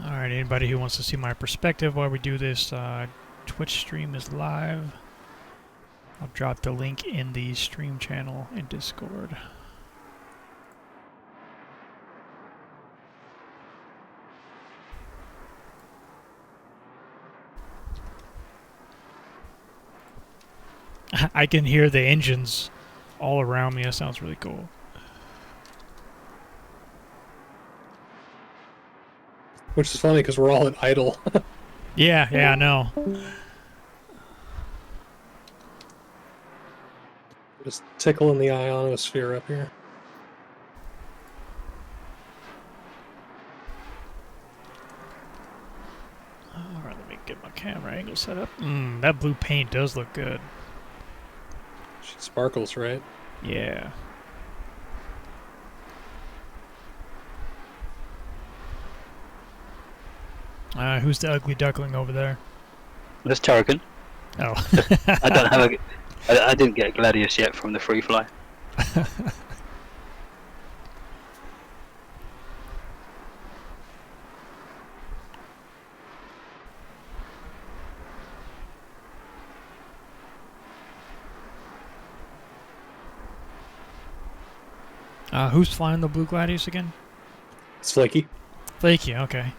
Alright, anybody who wants to see my perspective while we do this, Twitch stream is live. I'll drop the link in the stream channel in Discord. I can hear the engines all around me. That sounds really cool. Which is funny because we're all at idle. Yeah, I know. Just tickling the ionosphere up here. Alright, let me get my camera angle set up. That blue paint does look good. She sparkles, right? Yeah. Who's the ugly duckling over there? That's Turrican. Oh. I don't have a. I didn't get a Gladius yet from the free fly. Who's flying the blue gladius again? It's Flaky. Flaky, okay.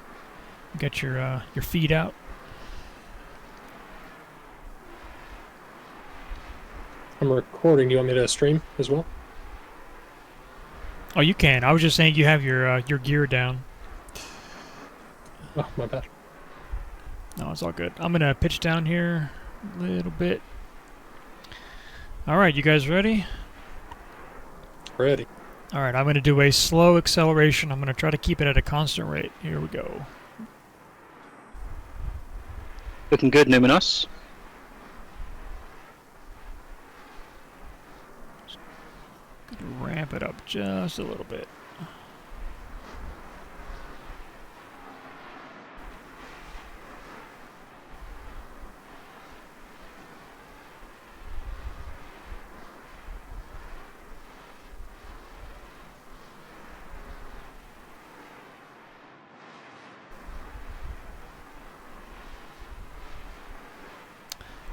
Get your feet out. I'm recording. You want me to stream as well? Oh, you can. I was just saying you have your gear down. Oh, my bad. No, it's all good. I'm gonna pitch down here a little bit. All right, you guys ready? Ready. All right, I'm gonna do a slow acceleration. I'm gonna try to keep it at a constant rate. Here we go. Looking good, Numinos. Gonna ramp it up just a little bit.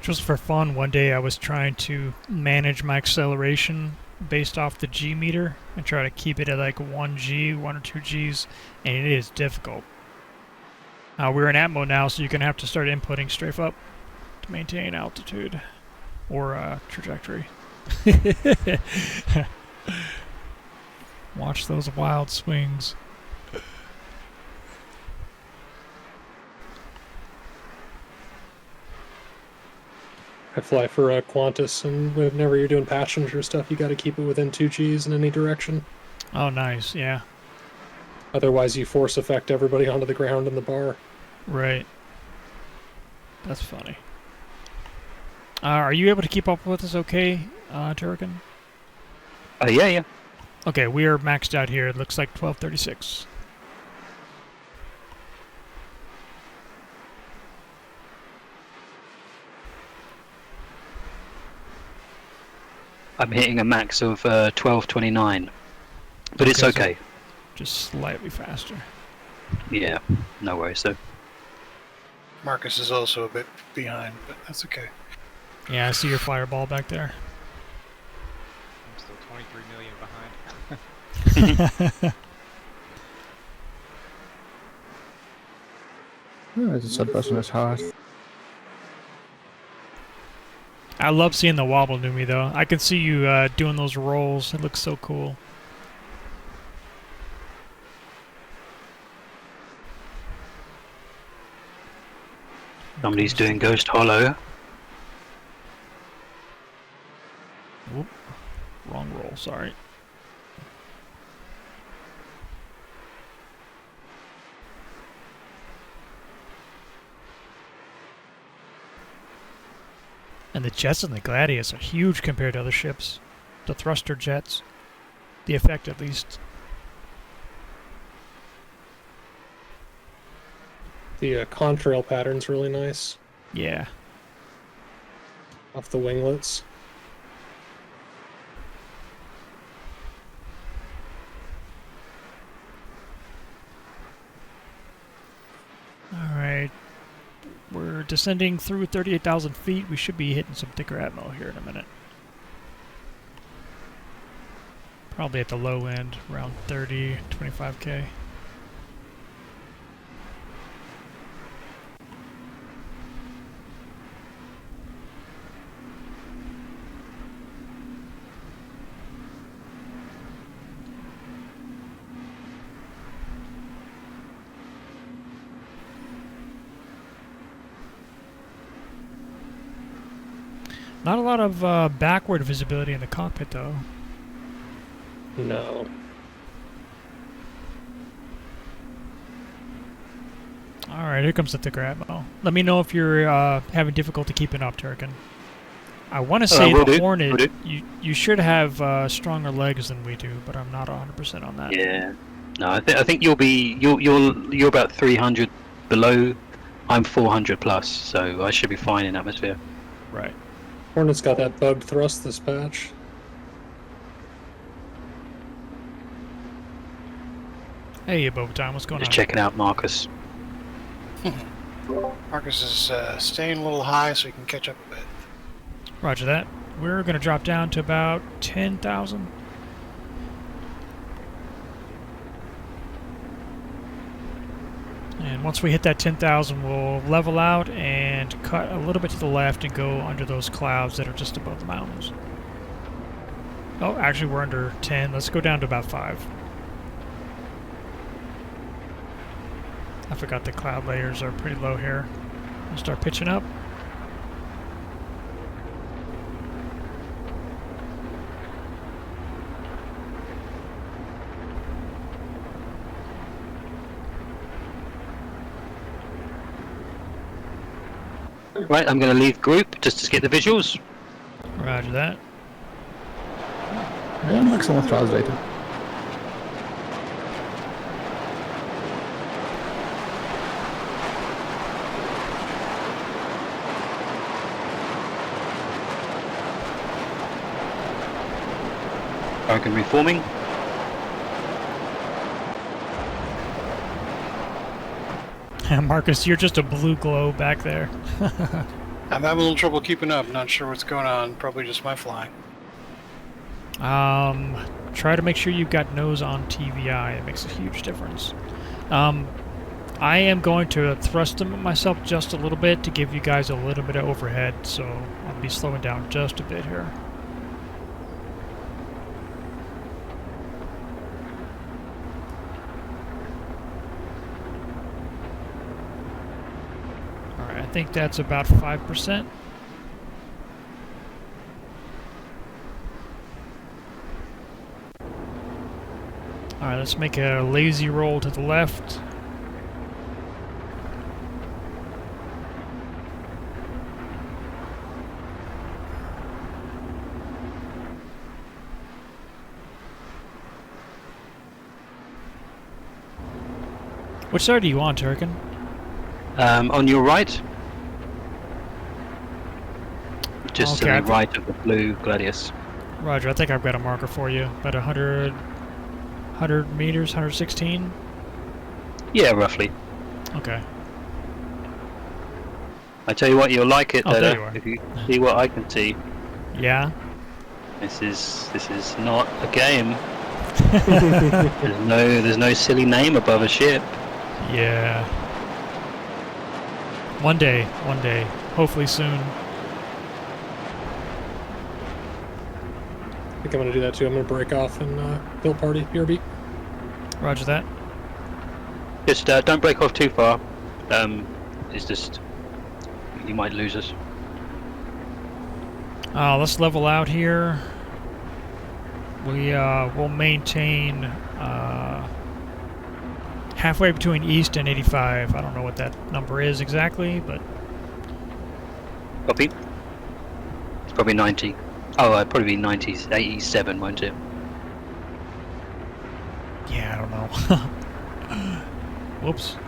Just for fun, one day I was trying to manage my acceleration based off the G meter and try to keep it at like 1G, 1 or 2 Gs, and it is difficult. We're in atmo now, so you're going to have to start inputting strafe up to maintain altitude or trajectory. Watch those wild swings. I fly for Qantas, and whenever you're doing passenger stuff, you got to keep it within 2 Gs in any direction. Oh, nice, yeah. Otherwise, you force effect everybody onto the ground in the bar. Right. That's funny. Are you able to keep up with us okay, Turrican? Yeah. Okay, we are maxed out here. It looks like 1236. I'm hitting a max of 1229, but it's okay. So just slightly faster. Yeah, no worries though. Marcus is also a bit behind, but that's okay. Yeah, I see your fireball back there. I'm still 23 million behind. Oh, it's a sub button is hard. I love seeing the wobble to me, though. I can see you doing those rolls. It looks so cool. Somebody's doing Ghost Hollow. Whoop. Wrong roll, sorry. And the jets in the Gladius are huge compared to other ships. The thruster jets. The effect, at least. The contrail pattern's really nice. Yeah. Off the winglets. We're descending through 38,000 feet. We should be hitting some thicker atmo here in a minute. Probably at the low end, around 30, 25k. Not a lot of backward visibility in the cockpit, though. No. Alright, here comes the thicker atmo. Let me know if you're having difficulty keeping up, Turkin. I want to say will the do, Hornet, will do. you should have stronger legs than we do, but I'm not 100% on that. Yeah. No, I think you're about 300 below. I'm 400 plus, so I should be fine in atmosphere. Right. Hornet's got that bugged thrust this patch. Hey, Boba Time, what's going Just on? checking out Marcus. Marcus is staying a little high so he can catch up a bit. Roger that. We're going to drop down to about 10,000. And once we hit that 10,000, we'll level out and cut a little bit to the left and go under those clouds that are just above the mountains. Oh, actually, we're under 10. Let's go down to about 5. I forgot the cloud layers are pretty low here. We'll start pitching up. Right, I'm going to leave group just to get the visuals. Roger that. Yeah, maximum translated. Falcon reforming. Marcus, you're just a blue glow back there. I'm having a little trouble keeping up. Not sure what's going on. Probably just my flying. Try to make sure you've got nose on TVI. It makes a huge difference. I am going to thrust them myself just a little bit to give you guys a little bit of overhead, so I'll be slowing down just a bit here. Alright, I think that's about 5%. Alright, let's make a lazy roll to the left. Which side are you on, Turkin? On your right. Just Okay, to the right of the blue Gladius. Roger, I think I've got a marker for you. About 100 meters, 116? Yeah, roughly. Okay. I tell you what, you'll like it Oh, there better you are. if you see what I can see. Yeah? This is not a game. There's no silly name above a ship. Yeah. One day. Hopefully soon. I think I'm gonna do that too. I'm gonna break off and build party BRB. Roger that. Just don't break off too far. It's just you might lose us. Let's level out here. We'll maintain halfway between east and 85. I don't know what that number is exactly, but Copy. It's probably 90. Oh, it'd probably be 90, 87, won't it? yeah, I don't know. Whoops. Going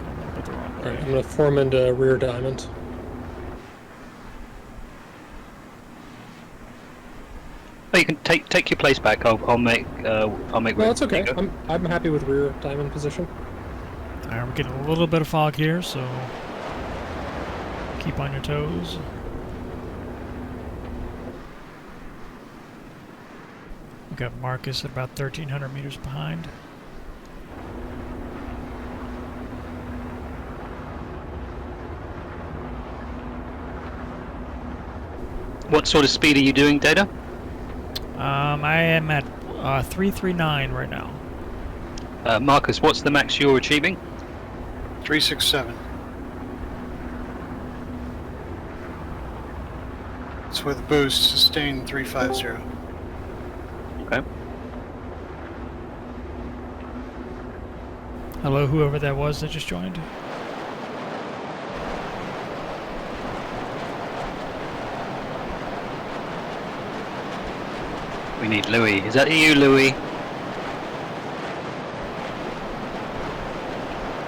a little bit the wrong way. Alright, I'm gonna form into rear diamond. Oh, you can take your place back. I'll make No, that's okay. you go. I'm happy with rear diamond position. Alright, we're getting a little bit of fog here, so Keep on your toes. We got Marcus at about 1,300 meters behind. What sort of speed are you doing, Data? I am at 339 right now. Marcus, what's the max you're achieving? 367. It's with boost, sustain 350. Okay. Hello, whoever that was that just joined. We need Louis. Is that you, Louis?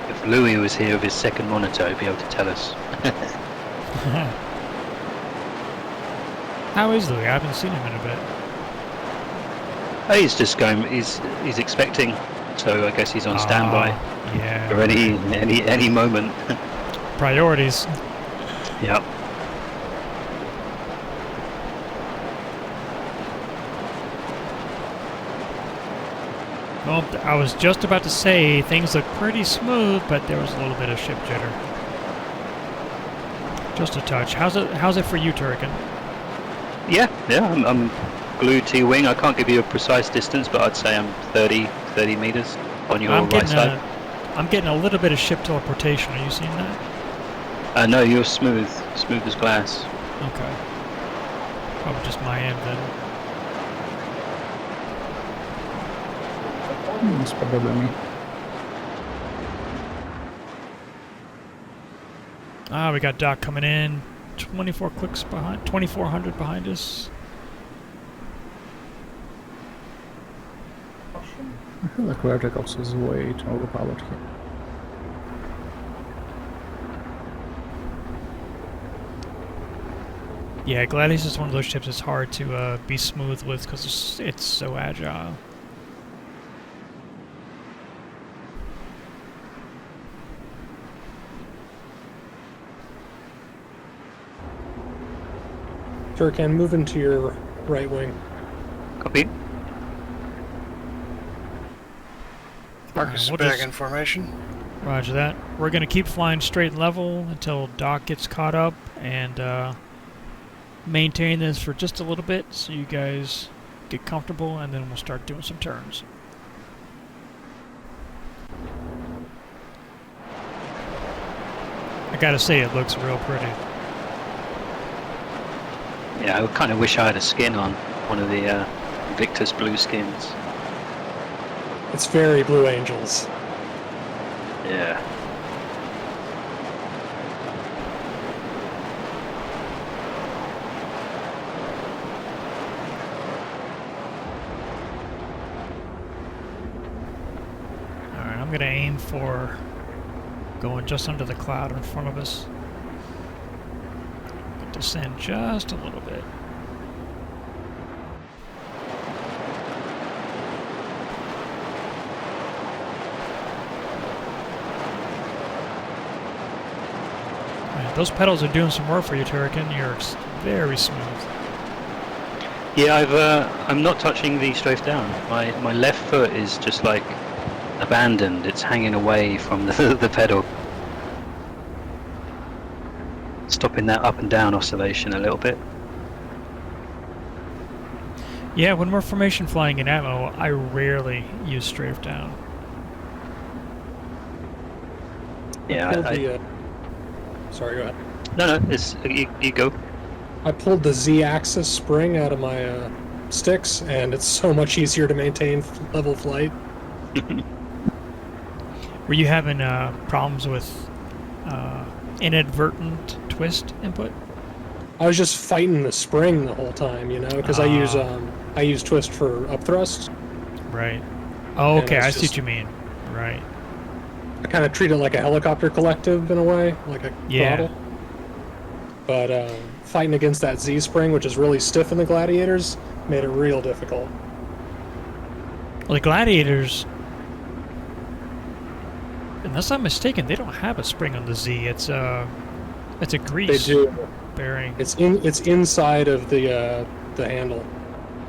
If Louis was here with his second monitor, he'd be able to tell us. How is Louis? I haven't seen him in a bit. Oh, he's just going. He's expecting. So I guess he's on standby Yeah. for any moment. Priorities. Yep. Well, I was just about to say things look pretty smooth, but there was a little bit of ship jitter. Just a touch. How's it for you, Turrican? Yeah. I'm glued to your wing. I can't give you a precise distance, but I'd say I'm 30 meters on your right side. I'm getting a little bit of ship teleportation. Are you seeing that? No, you're smooth as glass. Okay. Probably just my end then. It's probably me. We got Doc coming in. 24 clicks behind. 2,400 behind us. I feel like verticals is way too overpowered here. Yeah, Gladius is one of those ships that's hard to be smooth with because it's so agile. Turkan, move into your right wing. Copy. Marcus we'll back just- in formation. Roger that. We're going to keep flying straight and level until Doc gets caught up and maintain this for just a little bit so you guys get comfortable, and then we'll start doing some turns. I gotta say, it looks real pretty. Yeah, I kind of wish I had a skin on one of the Victus blue skins. It's very Blue Angels. Yeah. Alright, I'm gonna aim for going just under the cloud in front of us. Descend just a little bit. Alright, those pedals are doing some work for you, Turrican. You're very smooth. Yeah, I'm not touching the strafe down. My left foot is just like abandoned. It's hanging away from the pedal. Stopping that up and down oscillation a little bit. Yeah, when we're formation flying in Atmo, I rarely use strafe down. Yeah, Pulled sorry, go ahead. no, it's you go. I pulled the Z-axis spring out of my sticks, and it's so much easier to maintain level flight. Were you having problems with inadvertent twist input? I was just fighting the spring the whole time, you know, because I use twist for up thrust. Right. Oh, And okay, it's I see just- what you mean. Right. I kind of treat it like a helicopter collective in a way, like a Yeah. throttle. But fighting against that Z spring, which is really stiff in the Gladiators, made it real difficult. Well, the Gladiators, unless I'm mistaken, they don't have a spring on the Z. It's It's a They grease do. bearing. It's inside of the handle.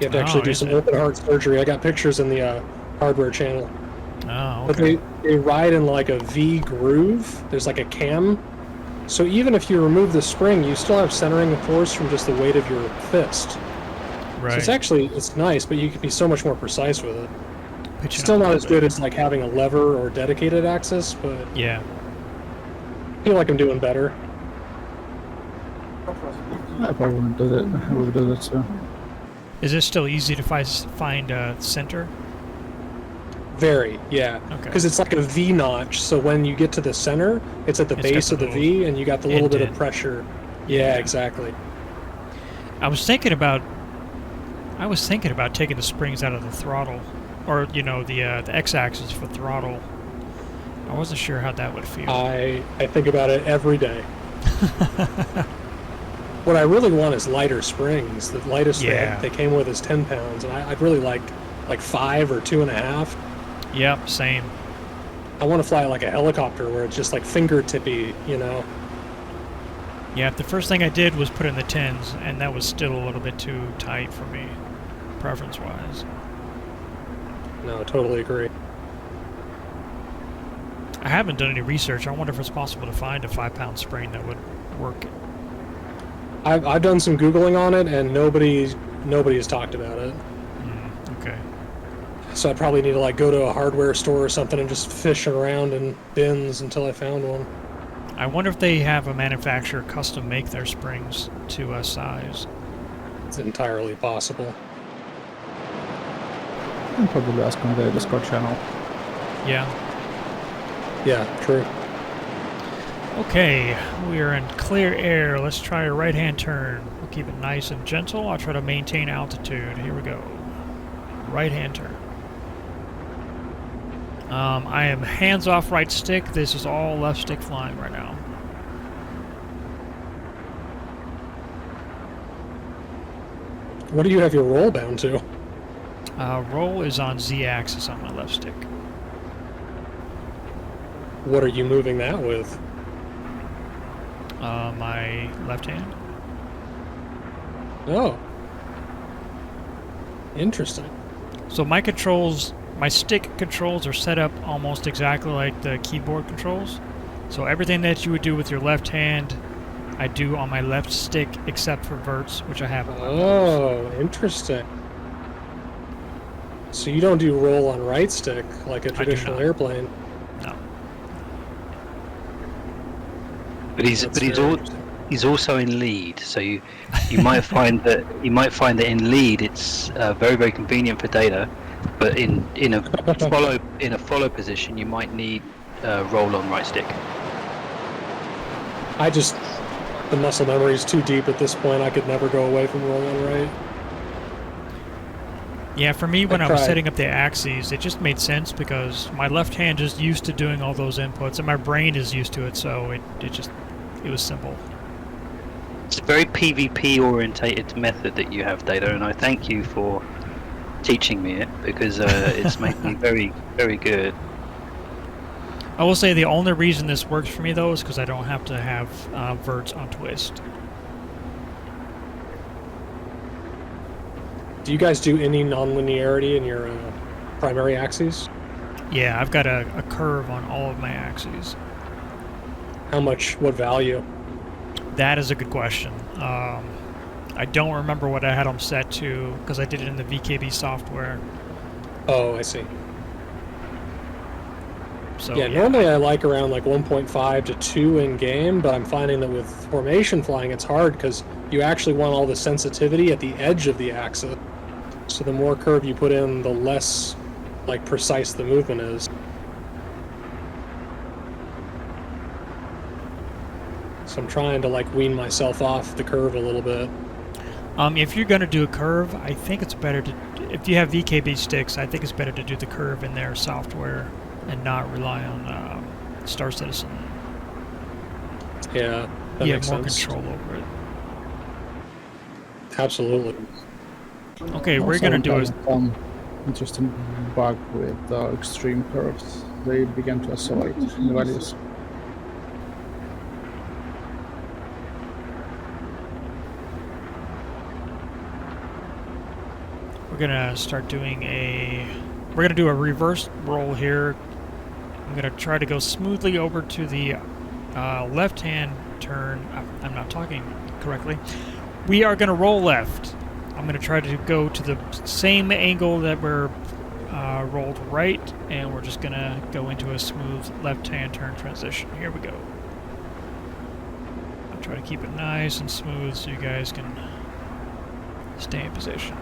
You have to actually Oh, do is some it? open heart surgery. I got pictures in the hardware channel. Oh, But okay. they ride in like a V groove. There's like a cam. So even if you remove the spring, you still have centering of force from just the weight of your fist. Right. So it's actually, it's nice, but you can be so much more precise with it. Pitching Still up a not little as good bit. as like having a lever or dedicated axis, but Yeah. I feel like I'm doing better. I probably would do that. I would do that too. Is it still easy to find center? Very, yeah. Okay. Because it's like a V notch, so when you get to the center, it's at the It's got base the of the little V, and you got the little bit of indent. pressure. Yeah. Yeah, exactly. I was thinking about taking the springs out of the throttle, or you know the X-axis for throttle. I wasn't sure how that would feel. I think about it every day. What I really want is lighter springs. The lightest Yeah. they came with is 10 pounds, and I'd really like 5 or 2.5. Yep, same. I want to fly like a helicopter where it's just like fingertippy, you know? Yeah, the first thing I did was put in the 10s, and that was still a little bit too tight for me, preference-wise. No, totally agree. I haven't done any research. I wonder if it's possible to find a 5-pound spring that would work. I've done some Googling on it, and nobody has talked about it. Okay. So I probably need to like go to a hardware store or something and just fish around in bins until I found one. I wonder if they have a manufacturer custom make their springs to a size. It's entirely possible. You can probably ask on the Discord channel. Yeah. Yeah, true. Okay, we are in clear air. Let's try a right-hand turn. We'll keep it nice and gentle. I'll try to maintain altitude. Here we go. Right-hand turn. I am hands off right stick. This is all left stick flying right now. What do you have your roll bound to? Roll is on Z-axis on my left stick. What are you moving that with? My left hand. Oh. Interesting. So my controls, my stick controls are set up almost exactly like the keyboard controls. So everything that you would do with your left hand, I do on my left stick except for verts, which I have on my mouse. Oh, interesting. So you don't do roll on right stick like a do traditional not. airplane. No. But he's That's but he's very all interesting. he's also in lead, so you might find that in lead it's very convenient for data, but in a follow position you might need roll on right stick. The muscle memory is too deep at this point. I could never go away from roll on right. Yeah, for me, when I was tried. setting up the axes, it just made sense because my left hand is used to doing all those inputs, and my brain is used to it, so it was simple. It's a very PvP orientated method that you have, Data, and I thank you for teaching me it because it's made me very good. I will say the only reason this works for me, though, is because I don't have to have verts on twist. Do you guys do any nonlinearity in your primary axes? Yeah, I've got a curve on all of my axes. How much? What value? That is a good question. I don't remember what I had them set to because I did it in the VKB software. Oh, I see. So Yeah, normally I like around like 1.5 to 2 in game, but I'm finding that with formation flying it's hard because you actually want all the sensitivity at the edge of the axis. So the more curve you put in, the less like precise the movement is. So I'm trying to like wean myself off the curve a little bit. If you're gonna do a curve, I think it's better to. If you have VKB sticks, I think it's better to do the curve in their software and not rely on Star Citizen. Yeah, that You makes have more sense. control over it. Absolutely. Okay, we're Also, gonna do have a. some interesting bug with extreme curves. They began to oscillate the values. gonna start doing we're gonna do a reverse roll here. I'm gonna try to go smoothly over to the left-hand turn. I'm not talking correctly. We are gonna roll left. I'm gonna try to go to the same angle that we're rolled right, and we're just gonna go into a smooth left-hand turn transition. Here we go. I'll try to keep it nice and smooth so you guys can stay in position.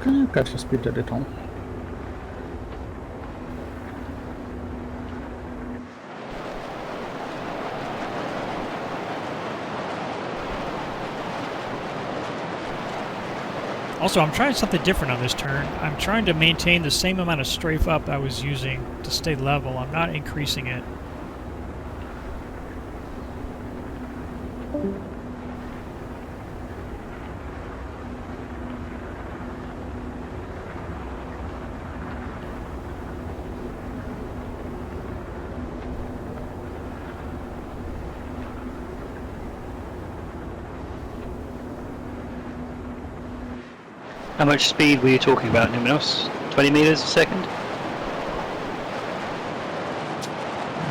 Can you catch a speed at it on? Also, I'm trying something different on this turn. I'm trying to maintain the same amount of strafe up I was using to stay level. I'm not increasing it. How much speed were you talking about, Numinos? 20 meters a second? I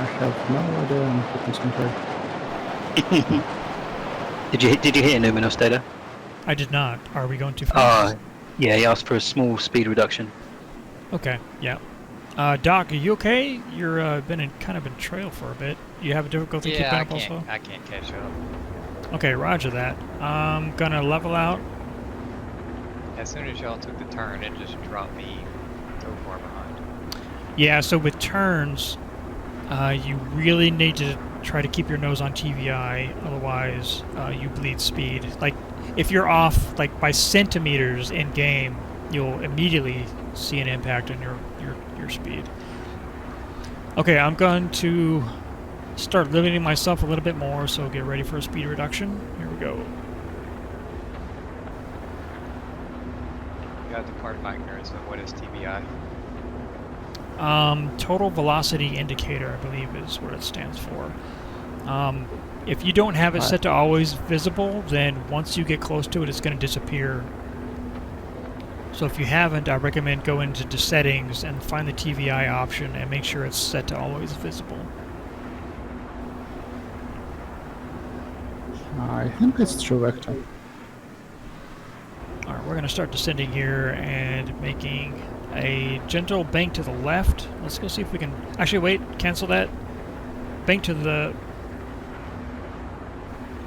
have no idea, I'm putting some Did you hear Numinos data? I did not. Are we going too fast? Yeah, he asked for a small speed reduction. Okay, yeah. Doc, are you okay? You're been kind of in trail for a bit. You have a difficulty keeping up also? I can't catch up. Okay, roger that. I'm gonna level out. As soon as y'all took the turn, it just dropped me so far behind. Yeah, so with turns, you really need to try to keep your nose on TVI, otherwise you bleed speed. Like, if you're off like by centimeters in game, you'll immediately see an impact on your speed. Okay, I'm going to start limiting myself a little bit more, so get ready for a speed reduction. Here we go. You got to pardon my ignorance, but what is TBI? Total velocity indicator, I believe, is what it stands for. If you don't have it set to always visible, then once you get close to it, it's going to disappear. So if you haven't, I recommend go into the settings and find the TVI option and make sure it's set to always visible. I think it's true vector. Alright, we're going to start descending here and making a gentle bank to the left. Let's go see if we can... Actually, wait, cancel that. Bank to the...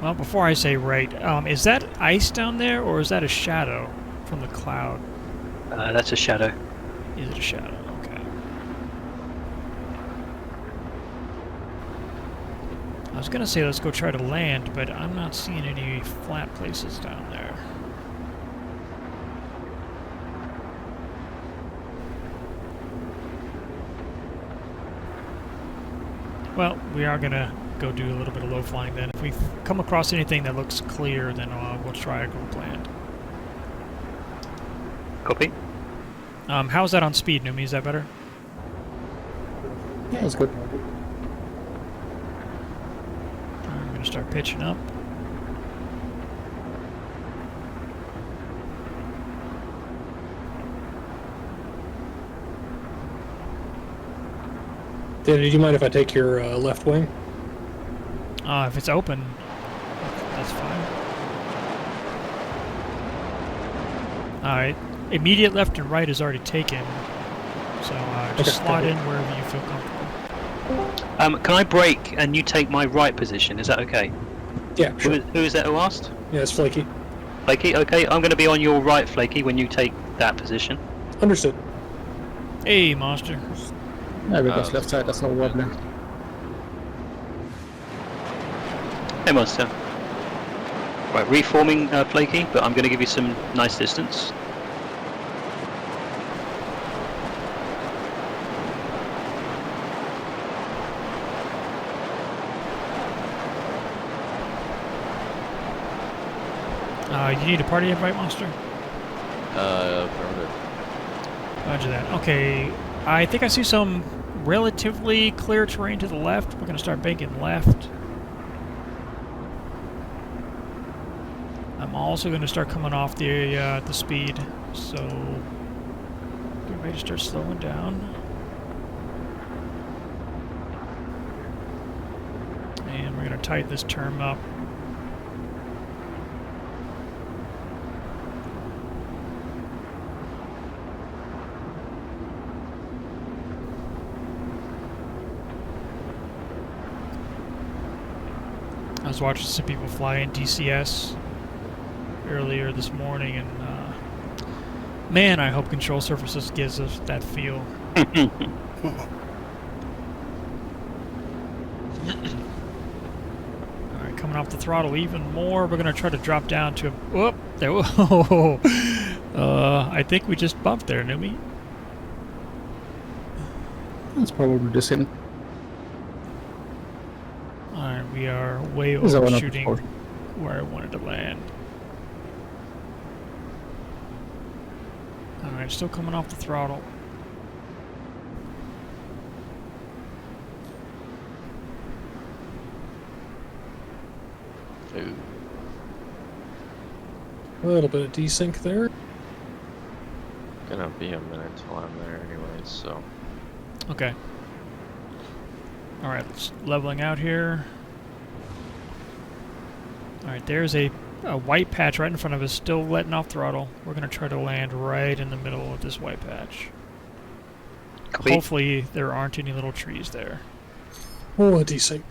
Well, before I say right, is that ice down there, or is that a shadow from the cloud? That's a shadow. Is it a shadow? Okay. I was gonna say let's go try to land, but I'm not seeing any flat places down there. Well, we are gonna go do a little bit of low flying then. If we come across anything that looks clear, then we'll try a group land. Copy. How's that on speed, Numi? Is that better? Yeah, it's good. I'm gonna start pitching up. Danny, do you mind if I take your left wing? If it's open, that's fine. Alright. Immediate left and right is already taken. So just Okay, slot okay. in wherever you feel comfortable. Can I break and you take my right position? Is that okay? Yeah, sure. Who is that who asked? Yeah, it's flaky. Flaky? Okay, I'm going to be on your right, Flaky, when you take that position. Understood. Hey, monster. Yeah, because left side is all wobbly. Hey, monster. Right, reforming Flaky, but I'm going to give you some nice distance. You need a party invite, monster? Affirmative. Roger that. Okay, I think I see some relatively clear terrain to the left. We're going to start banking left. I'm I'm also going to start coming off the speed, so get ready to start slowing down. And we're going to tighten this turn up. I was watching some people fly in DCS earlier this morning, and man, I hope Control Surfaces gives us that feel. Alright, coming off the throttle even more. We're going to try to drop down to... Whoop! There, whoa! I think we just bumped there, Numi. That's probably the same. Alright, we are way Is that one up overshooting before? where I wanted to land. Alright, still coming off the throttle. Ooh. A little bit of desync there. Gonna be a minute till I'm there anyways, so. Okay. Alright, let's leveling out here. Alright, there's a white patch right in front of us, still letting off throttle. We're going to try to land right in the middle of this white patch. Copy. Hopefully there aren't any little trees there. Oh, a desync.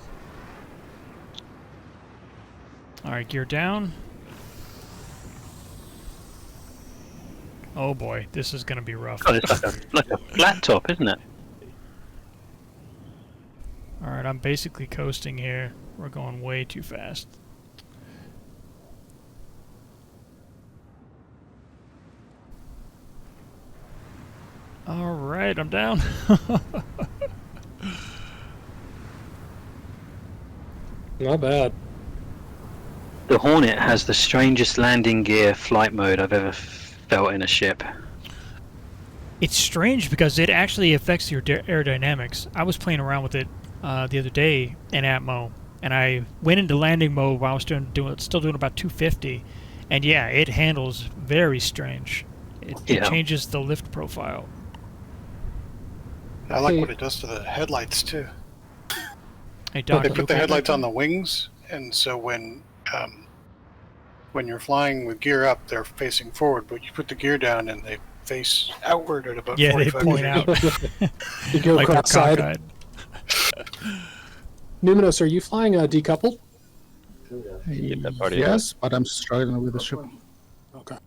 Alright, gear down. Oh boy, this is going to be rough. God, it's like a flat top, isn't it? Alright, I'm basically coasting here. We're going way too fast. Alright, I'm down. Not bad. The Hornet has the strangest landing gear flight mode I've ever felt in a ship. It's strange because it actually affects your aerodynamics. I was playing around with it the other day in Atmo, and I went into landing mode while I was still doing about 250, and yeah, it handles very strange. It changes the lift profile. I like what it does to the headlights too. Hey, Doc, They you put the okay headlights back on the wings, and so when you're flying with gear up, they're facing forward, but you put the gear down and they face outward at about there? Yeah, they 45 point degrees. out. You go Like they're cross-side. cockeyed. Numinos, are you flying decoupled? Get that party Yes, but I'm struggling with the ship. Okay.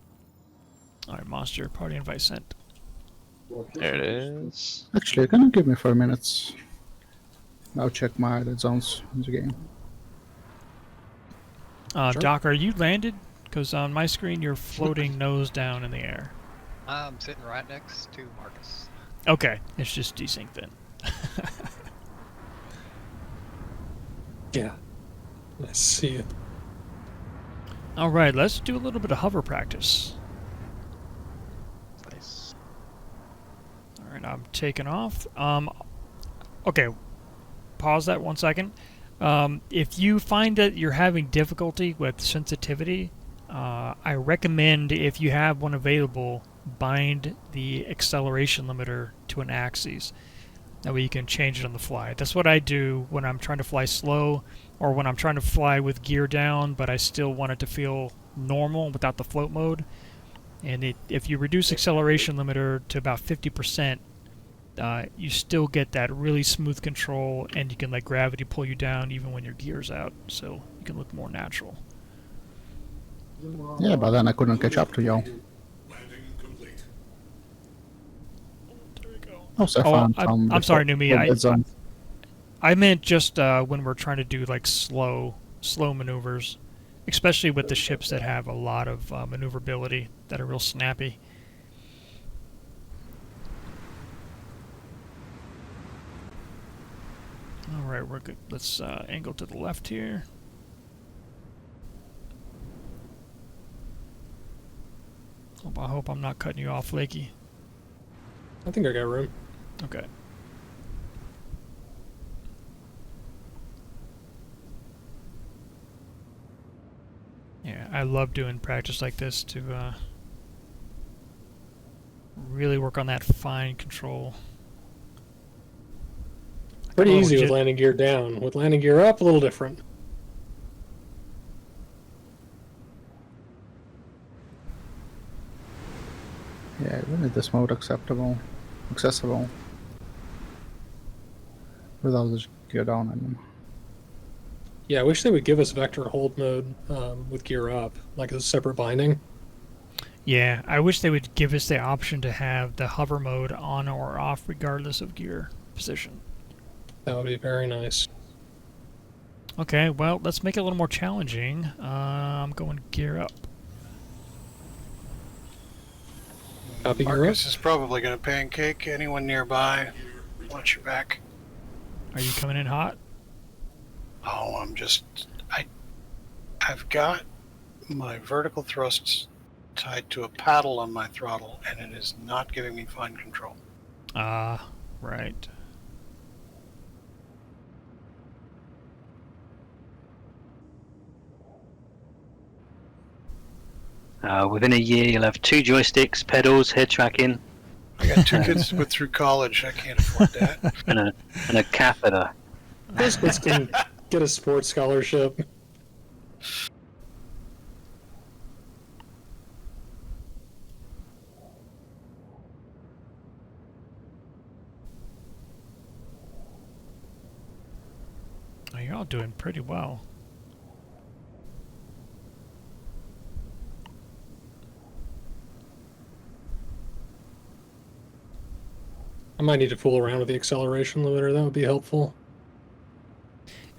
Alright, Monster, party invite sent. There it is. Actually, can you give me 4 minutes? I'll check my dead zones in the game. Sure. Doc, are you landed? Because on my screen you're floating nose down in the air. I'm sitting right next to Marcus. Okay, it's just desync then. Yeah. I see it. Alright, let's do a little bit of hover practice. Nice. Alright, I'm taking off. Okay, pause that 1 second. If you find that you're having difficulty with sensitivity, I recommend, if you have one available, bind the acceleration limiter to an axis. That way you can change it on the fly. That's what I do when I'm trying to fly slow, or when I'm trying to fly with gear down, but I still want it to feel normal without the float mode. And if you reduce acceleration limiter to about 50%, you still get that really smooth control, and you can let gravity pull you down even when your gear's out, so you can look more natural. Yeah, but then I couldn't catch up to you. There we go. Also, I'm sorry, Numi. dead zones. I meant just when we're trying to do like slow maneuvers, especially with the ships that have a lot of maneuverability, that are real snappy. Alright, we're good. Let's angle to the left here. I hope I'm not cutting you off, Flaky. I think I got room. Okay. Yeah, I love doing practice like this to really work on that fine control. Pretty Oh, easy with legit- landing gear down. With landing gear up, a little different. Yeah, we need this mode accessible without the gear down anymore. Yeah, I wish they would give us vector hold mode with gear up, like a separate binding. Yeah, I wish they would give us the option to have the hover mode on or off regardless of gear position. That would be very nice. Okay, well, let's make it a little more challenging. I'm going gear up. Copy gear up. Marcus is probably going to pancake anyone nearby. Watch your back. Are you coming in hot? Oh, I've got my vertical thrusts tied to a paddle on my throttle, and it is not giving me fine control. Ah, right. Within a year, you'll have 2 joysticks, pedals, head tracking, I got 2 kids went through college. I can't afford that. and a catheter. Those kids can get a sports scholarship. Oh, you're all doing pretty well. I might need to fool around with the acceleration limiter. That would be helpful.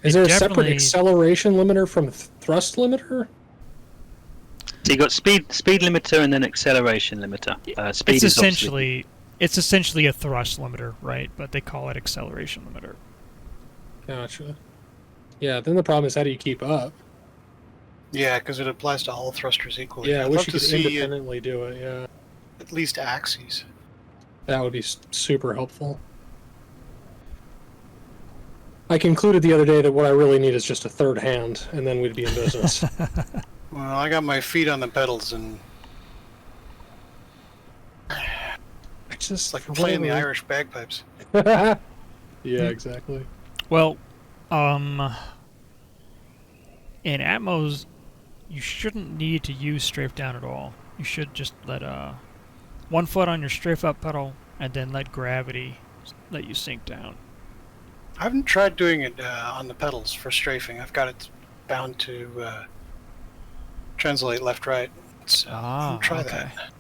Is there a separate definitely- acceleration limiter from thrust limiter? So you got speed limiter and then acceleration limiter. Speed It's is obviously- essentially a thrust limiter, right? But they call it acceleration limiter. Gotcha. Yeah, then the problem is how do you keep up? Yeah, because it applies to all thrusters equally. Yeah, I I'd wish love you to could see independently do it. Yeah, at least axes. that would be super helpful. I concluded the other day that what I really need is just a third hand, and then we'd be in business. Well, I got my feet on the pedals, and It's just it's like playing the whatever. Irish bagpipes. Yeah, exactly. Well, in Atmos, you shouldn't need to use strafe down at all. You should just let one foot on your strafe up pedal, and then let gravity let you sink down. I haven't tried doing it on the pedals for strafing. I've got it bound to translate left-right. So I'll try that.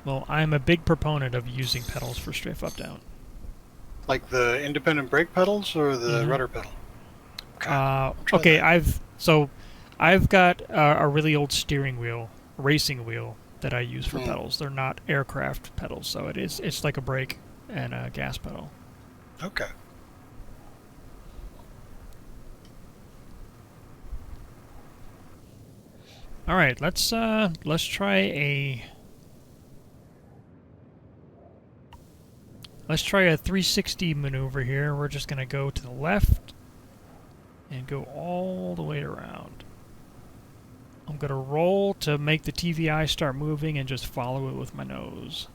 Well, I'm a big proponent of using pedals for strafe up down. Like the independent brake pedals or the Mhm. rudder pedal? Uh, try okay, that. I've got a really old steering wheel, racing wheel that I use for Hmm. pedals. They're not aircraft pedals, so it's like a brake and a gas pedal. Okay. All right, let's try a 360 maneuver here. We're just gonna go to the left and go all the way around. I'm gonna roll to make the TVI start moving and just follow it with my nose.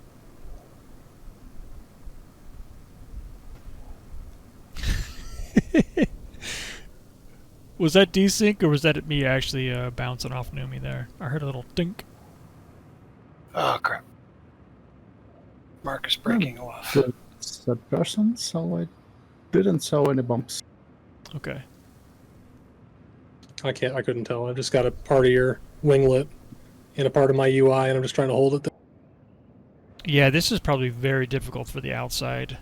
Was that desync or was that me actually bouncing off Numi there? I heard a little dink. Oh, crap. Marcus breaking off. It's that person, so I didn't saw any bumps. Okay. I couldn't tell. I've just got a part of your winglet in a part of my UI, and I'm just trying to hold it there. Yeah, this is probably very difficult for the outside.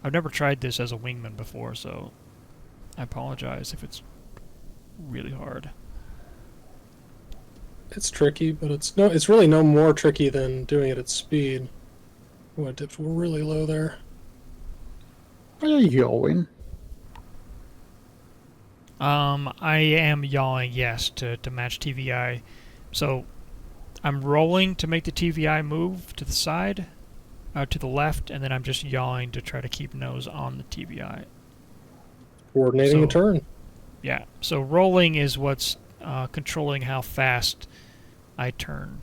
I've never tried this as a wingman before, so I apologize if it's really hard. It's tricky, but it's really no more tricky than doing it at speed. Oh, I dipped really low there. Are you yawing? I am yawing, yes, to match TVI. So I'm rolling to make the TVI move to the side, to the left, and then I'm just yawing to try to keep nose on the TVI. Coordinating a So- turn. Yeah, so rolling is what's controlling how fast I turn.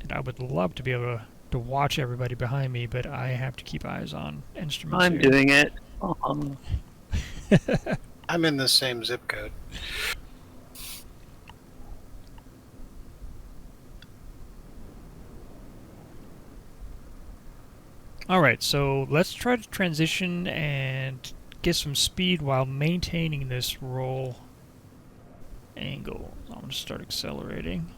And I would love to be able to watch everybody behind me, but I have to keep eyes on instruments I'm here. doing it. I'm in the same zip code. Alright, so let's try to transition and get some speed while maintaining this roll angle. I'm going to start accelerating.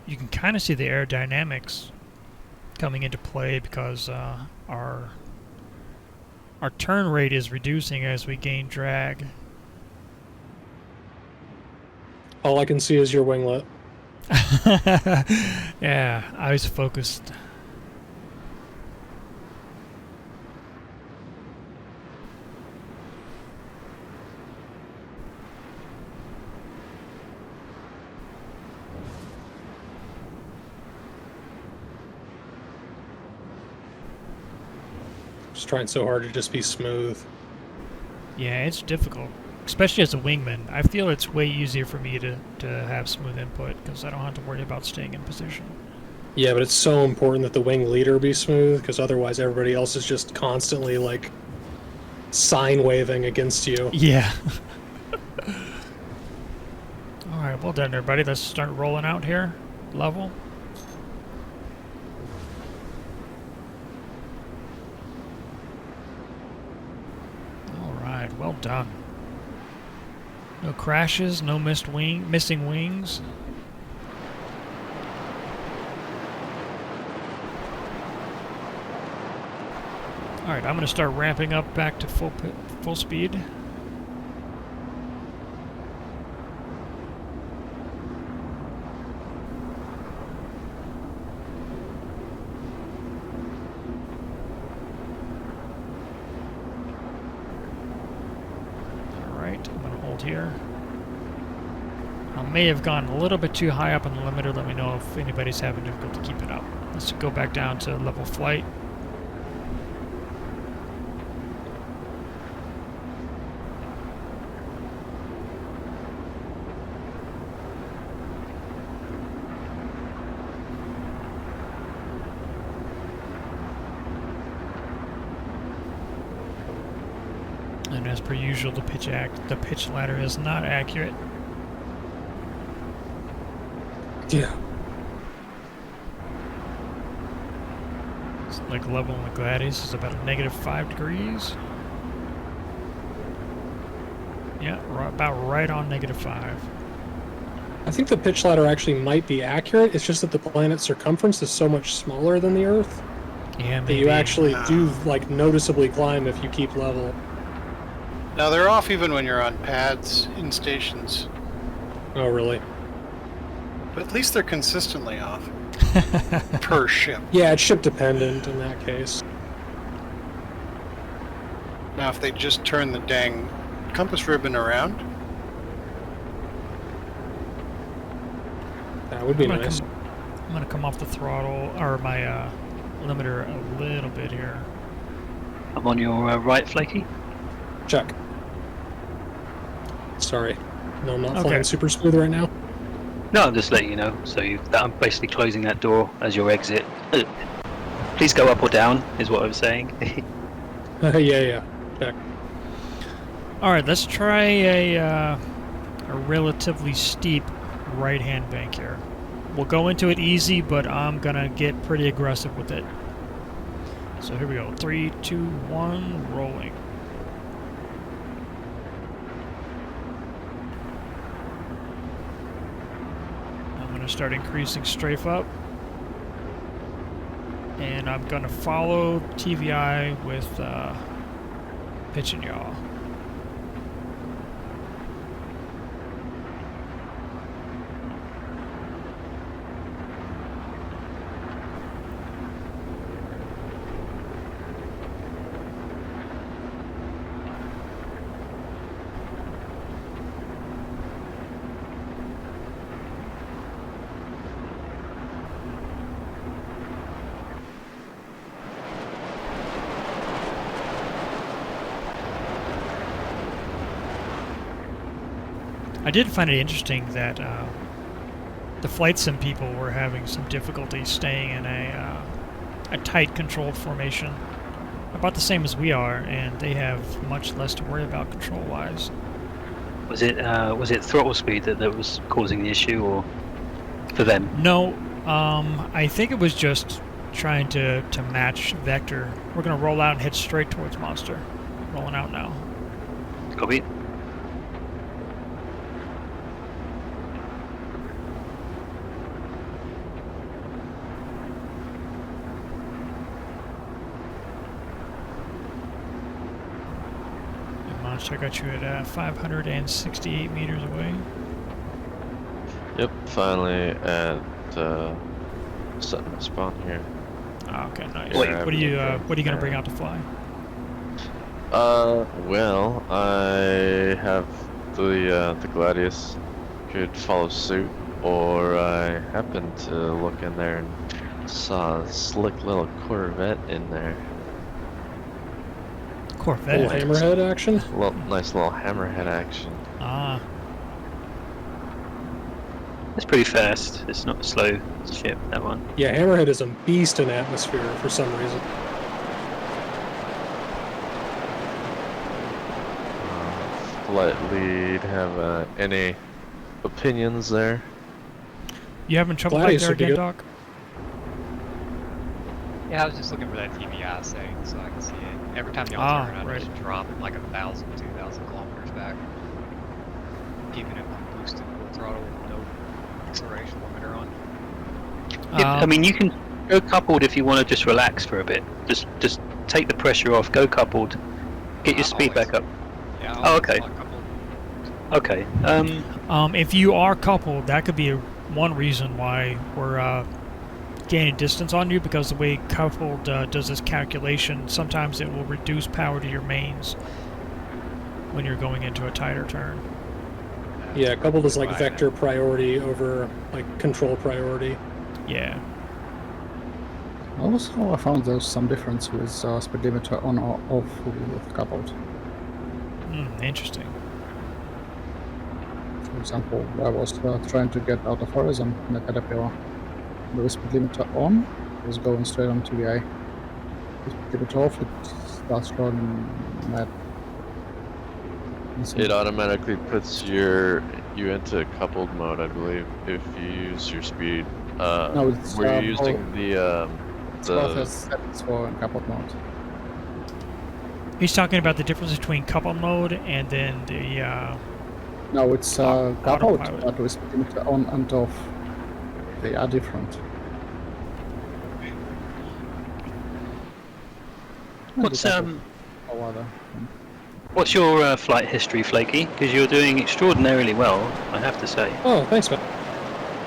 You can kind of see the aerodynamics coming into play because our turn rate is reducing as we gain drag. All I can see is your winglet. Yeah, I was focused. Just trying so hard to just be smooth. Yeah, it's difficult, especially as a wingman. I feel it's way easier for me to have smooth input because I don't have to worry about staying in position. Yeah, but it's so important that the wing leader be smooth, because otherwise everybody else is just constantly, like, sine waving against you. Yeah. Alright, well done everybody. Let's start rolling out here. Level. Alright, well done. No crashes, no missing wings. Alright, I'm going to start ramping up back to full speed. Alright, I'm going to hold here. I may have gone a little bit too high up on the limiter. Let me know if anybody's having difficulty keeping up. Let's go back down to level flight. And as per usual, the pitch ladder is not accurate. Yeah. It's like level in the Gladius is about -5 degrees. Yeah, about right on -5. I think the pitch ladder actually might be accurate. It's just that the planet's circumference is so much smaller than the Earth Yeah, that maybe. you actually do, like, noticeably climb if you keep level. Now they're off even when you're on pads in stations, Oh, really? but at least they're consistently off per ship. Yeah, it's ship dependent in that case. Now if they just turn the dang compass ribbon around, That would be I'm nice. gonna come off the throttle or my limiter a little bit here. I'm on your right, Flaky. Check. Sorry. No, I'm not Okay. flying super smooth right now. No, I'm just letting you know. So I'm basically closing that door as your exit. Please go up or down, is what I was saying. Yeah. Check. Alright, let's try a relatively steep right-hand bank here. We'll go into it easy, but I'm gonna get pretty aggressive with it. So here we go. 3, 2, 1, rolling. I'm gonna start increasing strafe up. And I'm gonna follow TVI with pitch and yaw. I did find it interesting that the flight sim people were having some difficulty staying in a tight controlled formation, about the same as we are, and they have much less to worry about control-wise. Was it throttle speed that was causing the issue, or for them? No, I think it was just trying to match vector. We're gonna roll out and head straight towards monster. Rolling out now. Copy. Monster, I got you at 568 meters away. Yep, finally at setting the spawn here. Oh, okay, nice. Wait, what are you gonna bring out to fly? Well, I have the Gladius could follow suit, or I happened to look in there and saw a slick little Corvette in there. Corvette. Little hammerhead action. Nice little hammerhead action. Ah, It's pretty fast. It's not a slow ship, that one. Yeah, hammerhead is a beast in atmosphere for some reason. Flight lead, have any opinions there? you having trouble back Gladius there would be again, good. Doc? Yeah, I was just looking for that TBI setting so I can see it. Every time y'all turn, I right. just drop it like 1,000, 2,000 kilometers back. Even if I'm boosted full throttle with no acceleration limiter on. I mean, you can go coupled if you want to just relax for a bit. Just take the pressure off. Go coupled. Get your I'm speed always- back up. Yeah, Oh, okay. Couple. Okay. If you are coupled, that could be one reason why we're gaining distance on you, because the way coupled does this calculation, sometimes it will reduce power to your mains when you're going into a tighter turn. Yeah, coupled is like Right. vector priority over like control priority. Yeah. Also, I found there's some difference with speed limiter on or off with coupled. Interesting. For example, I was trying to get out of horizon in the Caterpillar. The speed limiter on is going straight on TVI. The speed limiter off, it starts running mad. It automatically puts you into coupled mode, I believe, if you use your speed. No, it's, were you using the both has settings for coupled mode. He's talking about the difference between coupled mode and then the No, it's coupled, autopilot. but with speed limiter on and off. They are different. What's your flight history, Flaky? Because you're doing extraordinarily well, I have to say. Oh, thanks, man.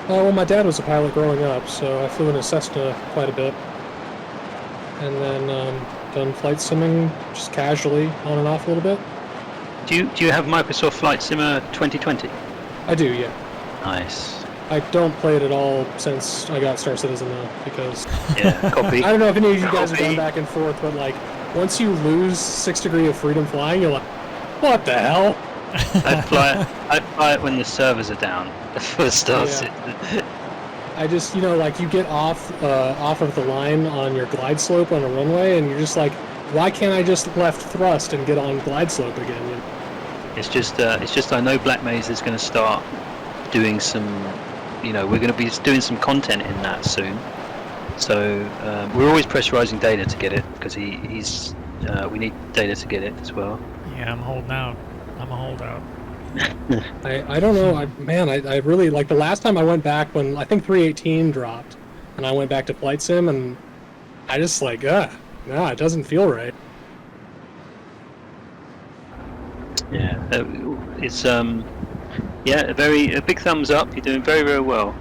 Well, my dad was a pilot growing up, so I flew in a Cessna quite a bit. And then done flight simming just casually on and off a little bit. Do you have Microsoft Flight Simmer 2020? I do, yeah. Nice. I don't play it at all since I got Star Citizen though, because Yeah, copy. I don't know if any of you guys have Copy. gone back and forth, but like once you lose 6 degree of freedom flying, you're like, what the hell? I fly it when the servers are down for starts. I just, like you get off of the line on your glide slope on a runway, and you're just like, why can't I just left thrust and get on glide slope again? It's just I know Black Maze is going to start doing some, we're going to be doing some content in that soon. So we're always pressurizing data to get it, because he's we need data to get it as well. Yeah, I'm holding out. I'm a holdout. I don't know, I really, like the last time I went back when I think 318 dropped, and I went back to Flight Sim, and I just like, no, it doesn't feel right. Yeah, it's a big thumbs up. You're doing very, very well.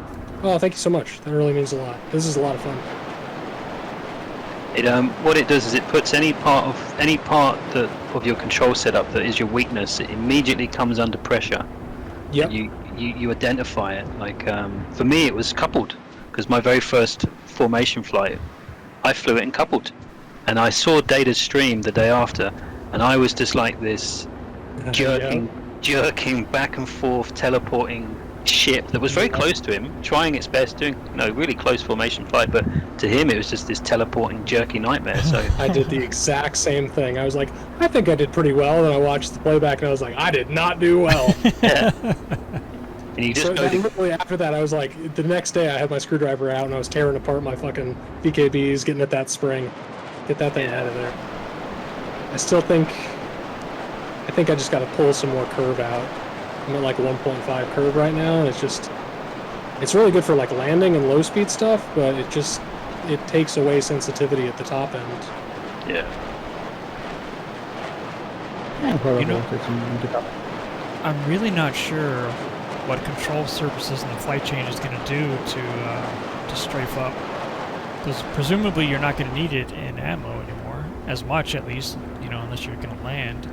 Oh, thank you so much. That really means a lot. This is a lot of fun. What it does is it puts any part of your control setup that is your weakness, it immediately comes under pressure. Yep. You identify it. Like for me, it was coupled, because my very first formation flight, I flew it in coupled, and I saw Data's stream the day after, and I was just like this jerking jerking back and forth, teleporting ship that was very close to him, trying its best, doing really close formation flight, but to him it was just this teleporting, jerky nightmare. So I did the exact same thing. I was like, I think I did pretty well, and I watched the playback, and I was like, I did not do well. yeah. And you just So go then to literally after that, I was like, the next day I had my screwdriver out, and I was tearing apart my fucking PKBs, getting at that spring, get that thing out of there. I still think, I just got to pull some more curve out. I'm at like 1.5 curve right now, and it's really good for like landing and low speed stuff, but it takes away sensitivity at the top end. yeah. Yeah, probably You know- take some pick up. I'm really not sure what control surfaces and the flight change is going to do to strafe up. Because presumably you're not going to need it in ammo anymore, as much at least, unless you're going to land.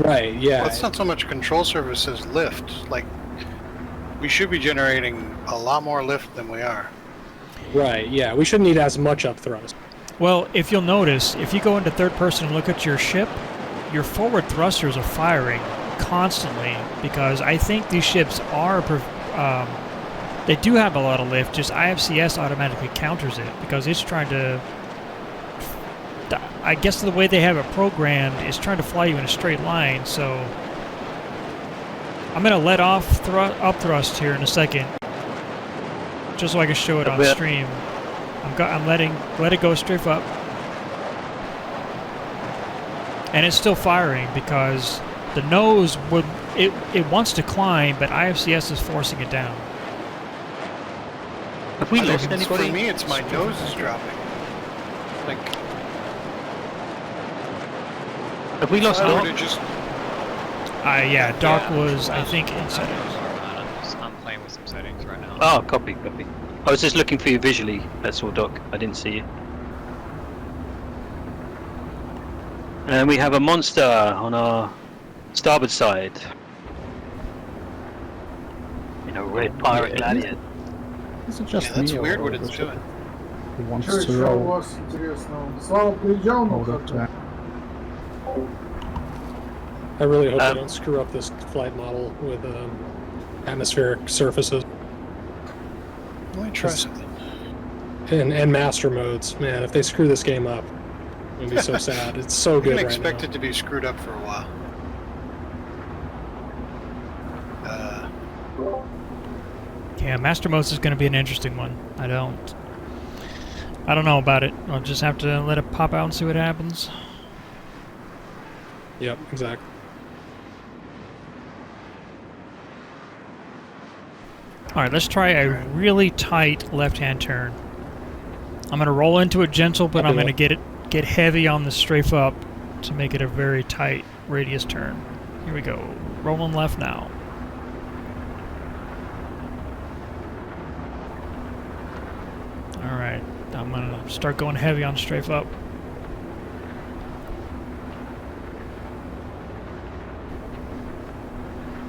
Right, yeah. Well, it's not so much control surface as lift. Like, we should be generating a lot more lift than we are. Right, yeah. We shouldn't need as much up thrust. Well, if you'll notice, if you go into third person and look at your ship, your forward thrusters are firing constantly because I think these ships are they do have a lot of lift, just IFCS automatically counters it because it's trying to, I guess the way they have it programmed is trying to fly you in a straight line. So I'm going to let off up thrust here in a second just so I can show it on stream. I'm let it go straight up, and it's still firing because the nose it wants to climb, but IFCS is forcing it down. Have we lost For anybody? me, it's my nose is dropping. Like, Have we lost if I were Doc? to just Yeah, Doc Yeah, was, I I'm- think, in I'm settings. sorry, man. I'm playing with some settings right now. Oh, copy. I was just looking for you visually. That's all, Doc. I didn't see you. And we have a monster on our starboard side. Red pirate gladiator. Is it just yeah, that's me weird or what it's was it doing. He wants Что to еще у roll вас интересного? Слава, приезжал на hold up to I really hope Um, they don't screw up this flight model with atmospheric surfaces Let me try Just- something. and master modes. Man, if they screw this game up, it'll be so sad. It's so I good can right expect now. it to be screwed up for a while. Yeah, Master Modes is going to be an interesting one. I don't know about it. I'll just have to let it pop out and see what happens. Yep, exactly. All right, let's try a really tight left-hand turn. I'm going to roll into it gentle, but I'm going to get heavy on the strafe up to make it a very tight radius turn. Here we go. Rolling left now. All right, I'm going to start going heavy on strafe up.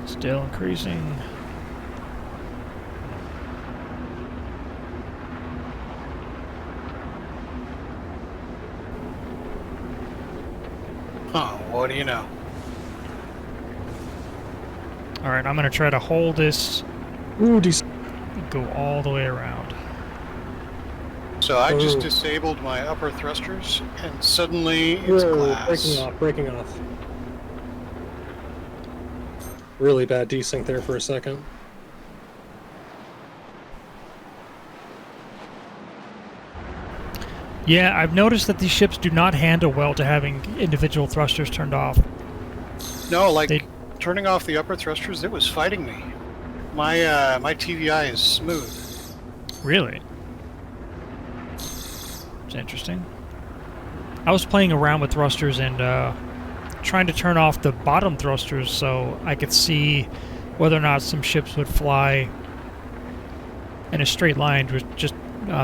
Still increasing. Oh, what do you know? Alright, I'm going to try to hold this, Ooh, go all the way around. So I just Oh. disabled my upper thrusters, and suddenly it's glass. breaking off. Really bad desync there for a second. Yeah, I've noticed that these ships do not handle well to having individual thrusters turned off. No, like They- turning off the upper thrusters, it was fighting me. My my TVI is smooth. Really? It's interesting. I was playing around with thrusters and trying to turn off the bottom thrusters so I could see whether or not some ships would fly in a straight line with just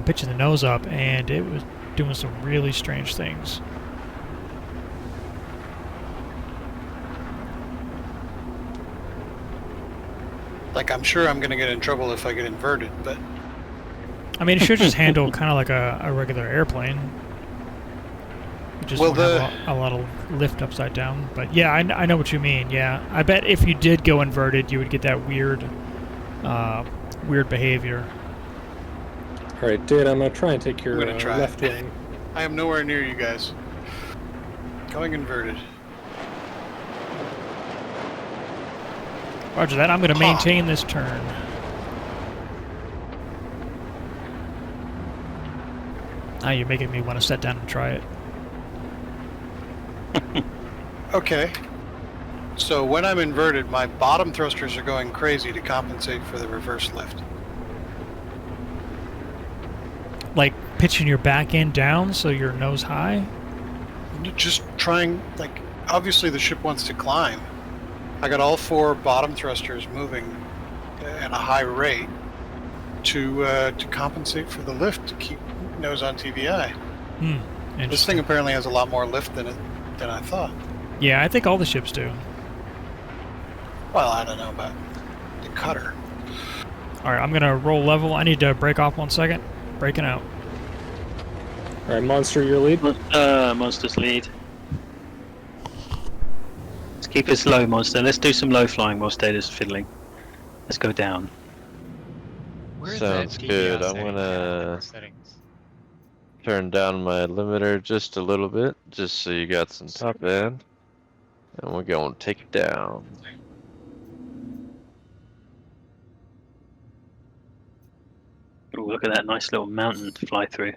pitching the nose up, and it was doing some really strange things. Like, I'm sure I'm going to get in trouble if I get inverted, but I mean, it should just handle kind of like a regular airplane. just Well, don't have a lot of lift upside down. But yeah, I know what you mean. Yeah, I bet if you did go inverted, you would get that weird behavior. All right, dude, I'm gonna try and take your I'm gonna try. left wing. I am nowhere near you guys. Going inverted. Roger that. I'm going to maintain this turn. Now you're making me want to sit down and try it. Okay. So when I'm inverted, my bottom thrusters are going crazy to compensate for the reverse lift. Like pitching your back end down so you're nose high? You're just trying, like, obviously the ship wants to climb. I got all 4 bottom thrusters moving at a high rate to compensate for the lift to keep nose on TVI. This thing apparently has a lot more lift than I thought. Yeah, I think all the ships do. Well, I don't know about the cutter. All right, I'm gonna roll level. I need to break off 1 second. Breaking out. All right, Monster, your lead. Monster's lead. Let's keep it slow, Monster. Let's do some low flying while Data's fiddling. Let's go down. Where's Sounds that good. DPI I'm setting gonna at? Settings. turn down my limiter just a little bit, just so you got some top end. And we're gonna take it down. Ooh, look at that nice little mountain to fly through.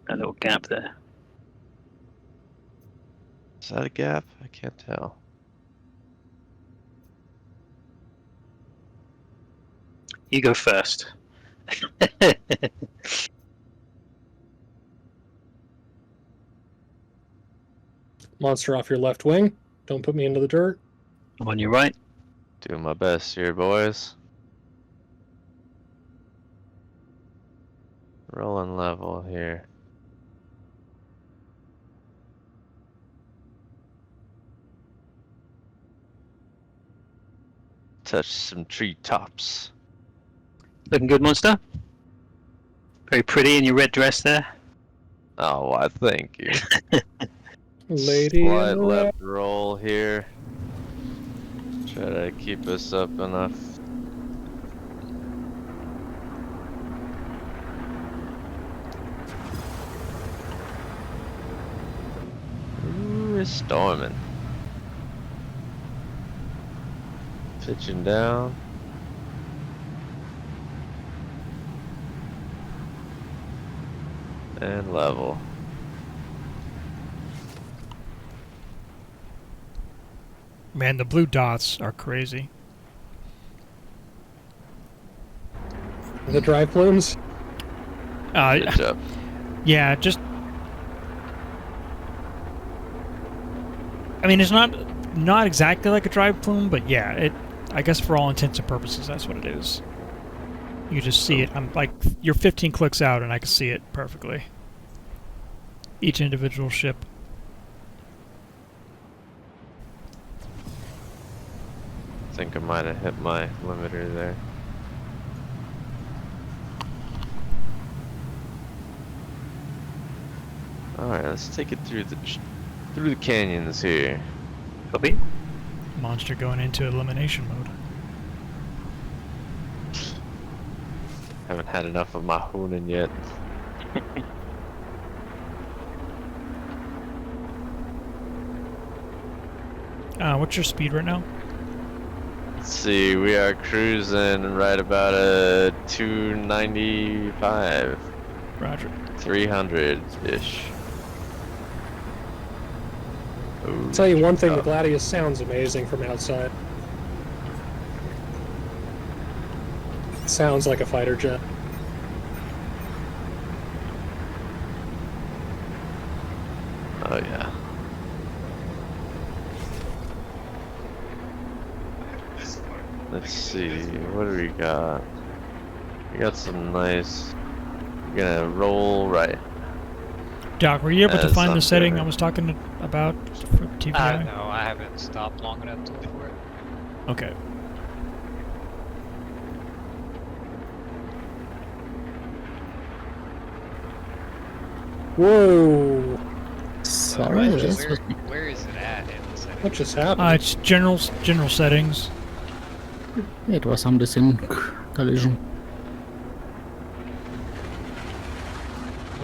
That little gap there. Is that a gap? I can't tell. You go first. Monster off your left wing. Don't put me into the dirt. I'm on your right. Doing my best here, boys. Rolling level here. Touch some tree tops. Looking good, Monster. Very pretty in your red dress there. Oh, why, thank you. Lady Slight in left roll here. Try to keep us up enough. Ooh, it's storming. Pitching down. And level. Man, the blue dots are crazy. the drive plumes. Good job. Yeah, just... I mean, it's not exactly like a drive plume, but yeah, I guess for all intents and purposes, that's what it is. You just see it. I'm like, you're 15 clicks out, and I can see it perfectly. Each individual ship. I think I might have hit my limiter there. Alright, let's take it through the canyons here. Copy. Monster going into elimination mode. Haven't had enough of my hooning yet. What's your speed right now? Let's see, we are cruising right about a 295. Roger. 300-ish. I'll tell you one thing, the Gladius sounds amazing from outside. It sounds like a fighter jet. Oh yeah. Let's see, what do we got? We got some nice... We're gonna roll right. Doc, were you able to As find I'm the setting doing. I was talking about for TVI? No, I haven't stopped long enough to look for it. Okay. Whoa! Sorry, Where- this was where is it at in the settings? What just happened? It's general settings. it was some desync collision.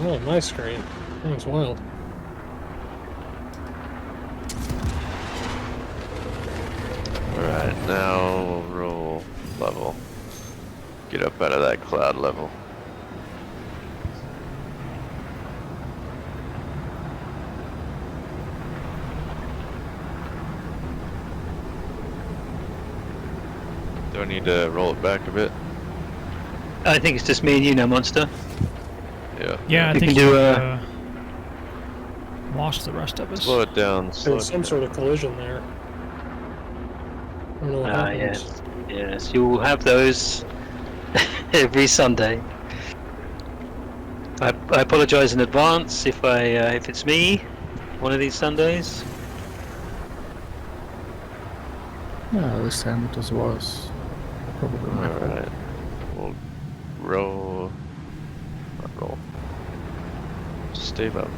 Oh, my screen. That's wild. Alright, now roll level. Get up out of that cloud level. Do I need to roll it back a bit? I think it's just me and you now, Monster. Yeah. Yeah, I You think can do, you lost the rest of us. Slow it down. There Slow was it some down. sort of collision there. I don't know what happened. Yes. Yes, you will have those every Sunday. I apologise in advance if it's me one of these Sundays. Yeah, this time it was worse. Probably my fault. Alright. We'll roll. Not roll. Stay level.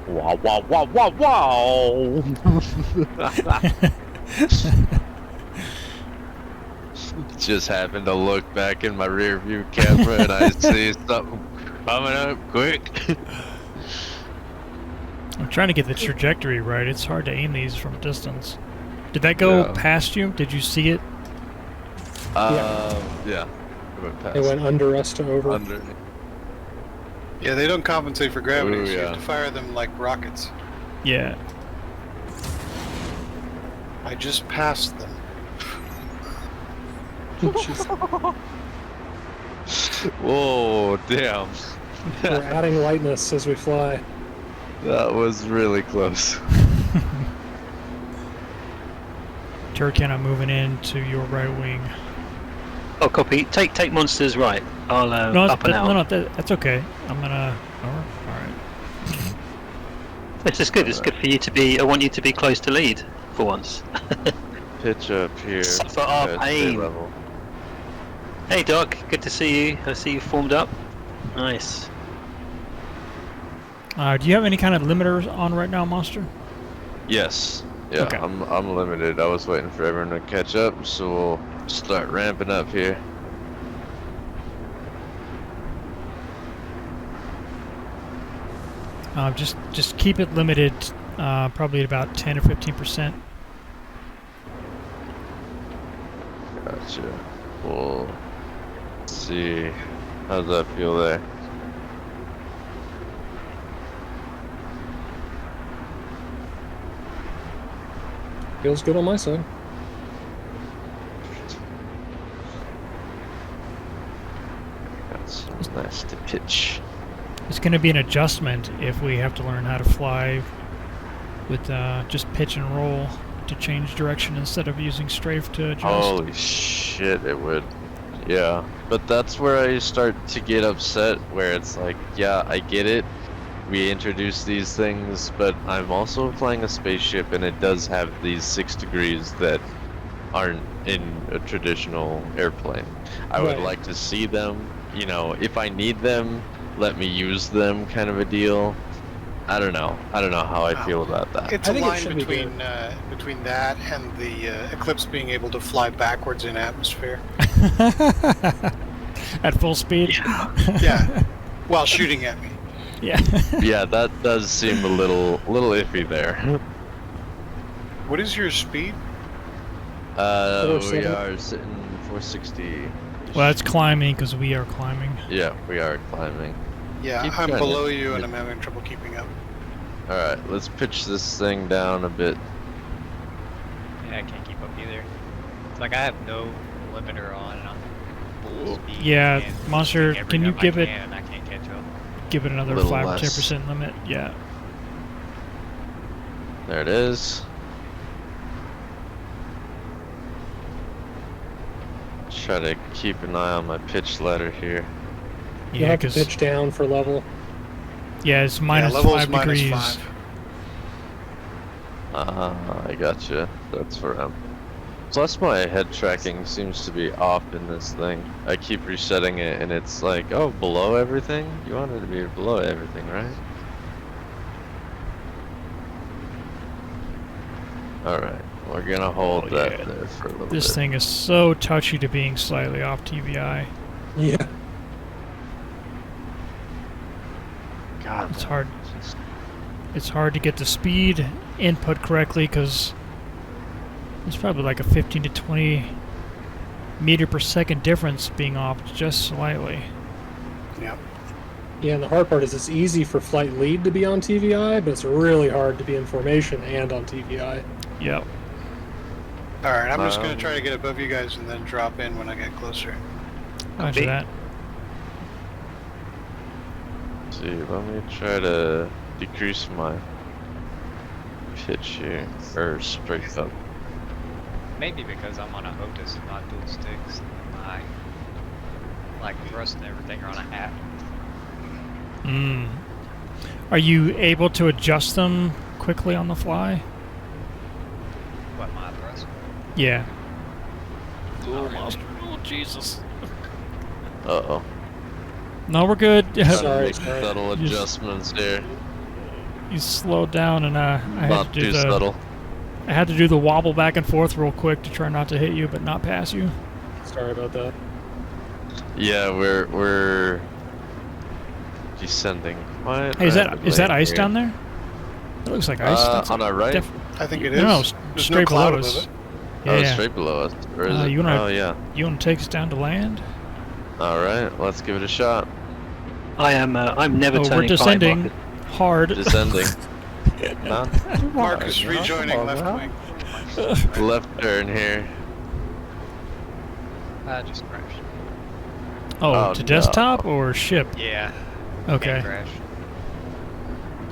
Wow, wow, wow, wow, wow! Just happened to look back in my rear view camera and I see something coming up quick. I'm trying to get the trajectory right. It's hard to aim these from a distance. Did that go Yeah. past you? Did you see it? Yeah. It went past. It went under us to over. under. Yeah, they don't compensate for gravity, Ooh, so you yeah. have to fire them like rockets. Yeah. I just passed them. Whoa, damn. We're adding lightness as we fly. That was really close. Turrican, I'm moving into your right wing. Oh, copy. Take Monster's right. I'll No, up and out. no, that's okay. I'm gonna. Oh, all right. This is good. It's good for you to be. I want you to be close to lead for once. Pitch up here. Suffer our at pain. sea level. Hey, Doc. Good to see you. I see you formed up. Nice. Do you have any kind of limiters on right now, Monster? Yes. Yeah, Okay. I'm limited. I was waiting for everyone to catch up, so we'll start ramping up here. Just keep it limited, probably at about 10 or 15%. Gotcha. We'll see. How's that feel there? Feels good on my side. That's nice to pitch. It's going to be an adjustment if we have to learn how to fly with just pitch and roll to change direction instead of using strafe to adjust. Holy shit, it would. Yeah, but that's where I start to get upset, where it's like, yeah, I get it. We introduce these things, but I'm also flying a spaceship and it does have these 6 degrees that aren't in a traditional airplane. I would Right. like to see them, you know, if I need them, let me use them kind of a deal. I don't know how I feel about that. It's I a think it line should be between that and the Eclipse being able to fly backwards in atmosphere. At full speed? Yeah, while shooting at me. Yeah. Yeah, that does seem a little iffy there. What is your speed? We 470. are sitting 460. Well, it's climbing because we are climbing. Yeah, we are climbing. Yeah, Keep I'm trying below to- you and I'm having trouble keeping up. Alright, let's pitch this thing down a bit. Yeah, I can't keep up either. It's like I have no limiter on and I'm full speed. Yeah, and Monster, every can you time give I it- can, and I can't catch up. Give it another Little 5 or less. 10% limit. Yeah. There it is. Try to keep an eye on my pitch ladder here. You Yeah, have to 'cause pitch down for level. yeah, it's minus yeah, level's 5 minus degrees. 5. I gotcha. That's for him. Plus, my head tracking seems to be off in this thing. I keep resetting it, and it's like, oh, below everything? You want it to be below everything, right? Alright, we're gonna hold that yeah. there for a little This bit. thing is so touchy to being slightly off TVI. Yeah. God, It's hard. It's hard to get the speed input correctly because there's probably like a 15 to 20 meter per second difference being off just slightly. Yep. Yeah, and the hard part is it's easy for flight lead to be on TVI, but it's really hard to be in formation and on TVI. Yep. All right, I'm just gonna try to get above you guys and then drop in when I get closer. Roger that. Let's see, let me try to decrease my pitch here, or straight up. Maybe because I'm on a HOTUS and not dual sticks. My like thrust and everything are on a hat. Are you able to adjust them quickly on the fly? What, my thrust? Yeah. Not really. Oh, Jesus. Uh-oh. No, we're good. Trying to Sorry, make sorry. subtle Just- adjustments here. You slowed down, and I had Not to do too the subtle. I had to do the wobble back and forth real quick to try not to hit you, but not pass you. Sorry about that. Yeah, we're descending quite Hey, is that rapidly ice here. down there? It looks like ice. That's On our right? I think it is. No, There's no straight cloud below above us. it. Oh, Yeah. straight below us. Or is it? You wanna- Oh, yeah. You want to take us down to land? Alright, let's give it a shot. I'm never Oh, turning we're descending party hard. Descending. Not Marcus no, rejoining come on, left now. wing. Left turn here. I just crashed. Oh, Oh, to no. desktop or ship? Yeah. Okay. Crash.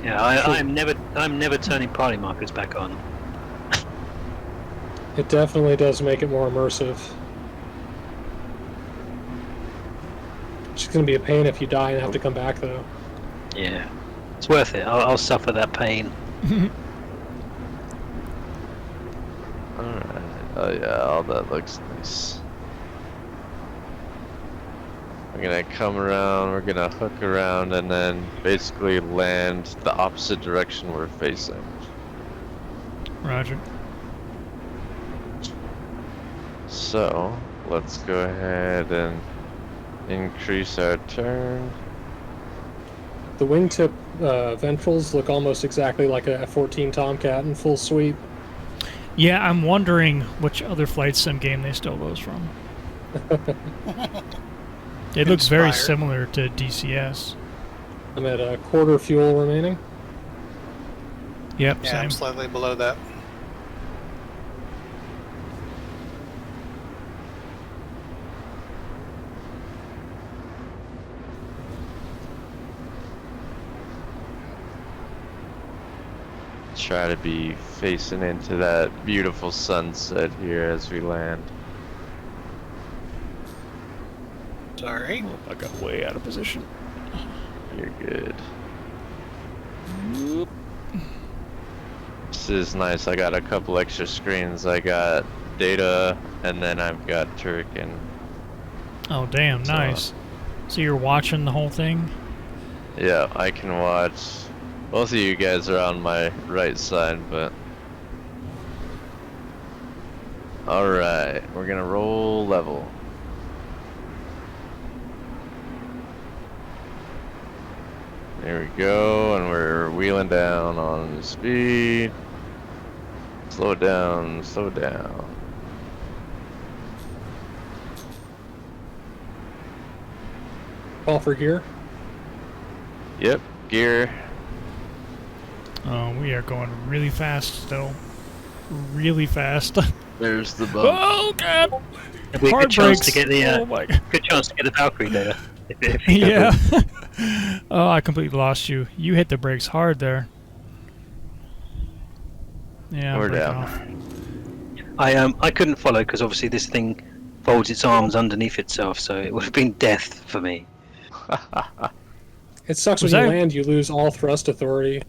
Yeah, I'm never turning party markers back on. It definitely does make it more immersive. It's going to be a pain if you die and have to come back, though. Yeah, it's worth it. I'll suffer that pain. Alright. Oh, yeah, all that looks nice. We're gonna come around, we're gonna hook around, and then basically land the opposite direction we're facing. Roger. So, let's go ahead and increase our turn. The wingtip ventrals look almost exactly like a F-14 Tomcat in full sweep. Yeah, I'm wondering which other flight sim game they stole those from. It looks very Inspired. similar to DCS. I'm at a quarter fuel remaining. Yep, Yeah, same. I'm slightly below that. Try to be facing into that beautiful sunset here as we land. Sorry. I got way out of position. You're good. This is nice. I got a couple extra screens. I got data, and then I've got Turrican. Oh, damn, So, nice. So you're watching the whole thing? Yeah, I can watch. Both of you guys are on my right side, but... Alright, we're gonna roll level. There we go, and we're wheeling down on the speed. Slow it down, slow it down. Call for gear. Yep, gear. Oh, we are going really fast still. Really fast. There's the bump. Oh, God! It'd be a Hard good chance brakes. to get the Oh, my God. good chance to get the Valkyrie there. If you Yeah. Oh, I completely lost you. You hit the brakes hard there. Yeah, I'm We're breaking down. off. I couldn't follow because obviously this thing folds its arms underneath itself, so it would have been death for me. It sucks when Was you that- land, you lose all thrust authority.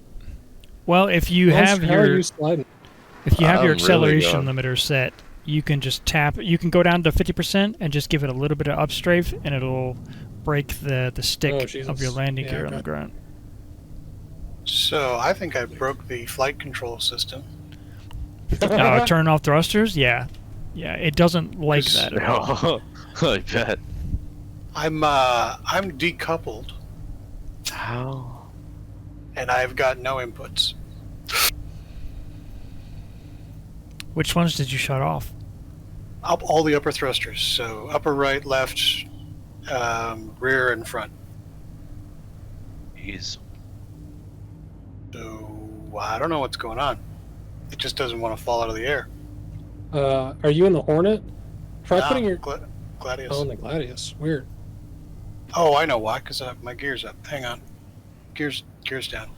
Well, if you have How are your you sliding? If you have your I'm really acceleration going. limiter set, you can just tap. You can go down to 50% and just give it a little bit of upstrafe, and it'll break the stick Oh, of your Jesus. landing Yeah, gear on okay. the ground. So I think I broke the flight control system. Turn off thrusters? Yeah. Yeah, it doesn't like Because that at all. I bet. I'm decoupled How? and I've got no inputs. Which ones did you shut off? Up all the upper thrusters, so upper right, left, rear, and front. Jeez. So I don't know what's going on. It just doesn't want to fall out of the air. Are you in the Hornet? Try Nah, putting your... Gladius. Oh, in the Gladius. Weird. Oh, I know why. Because my gear's up. Hang on. Gears down.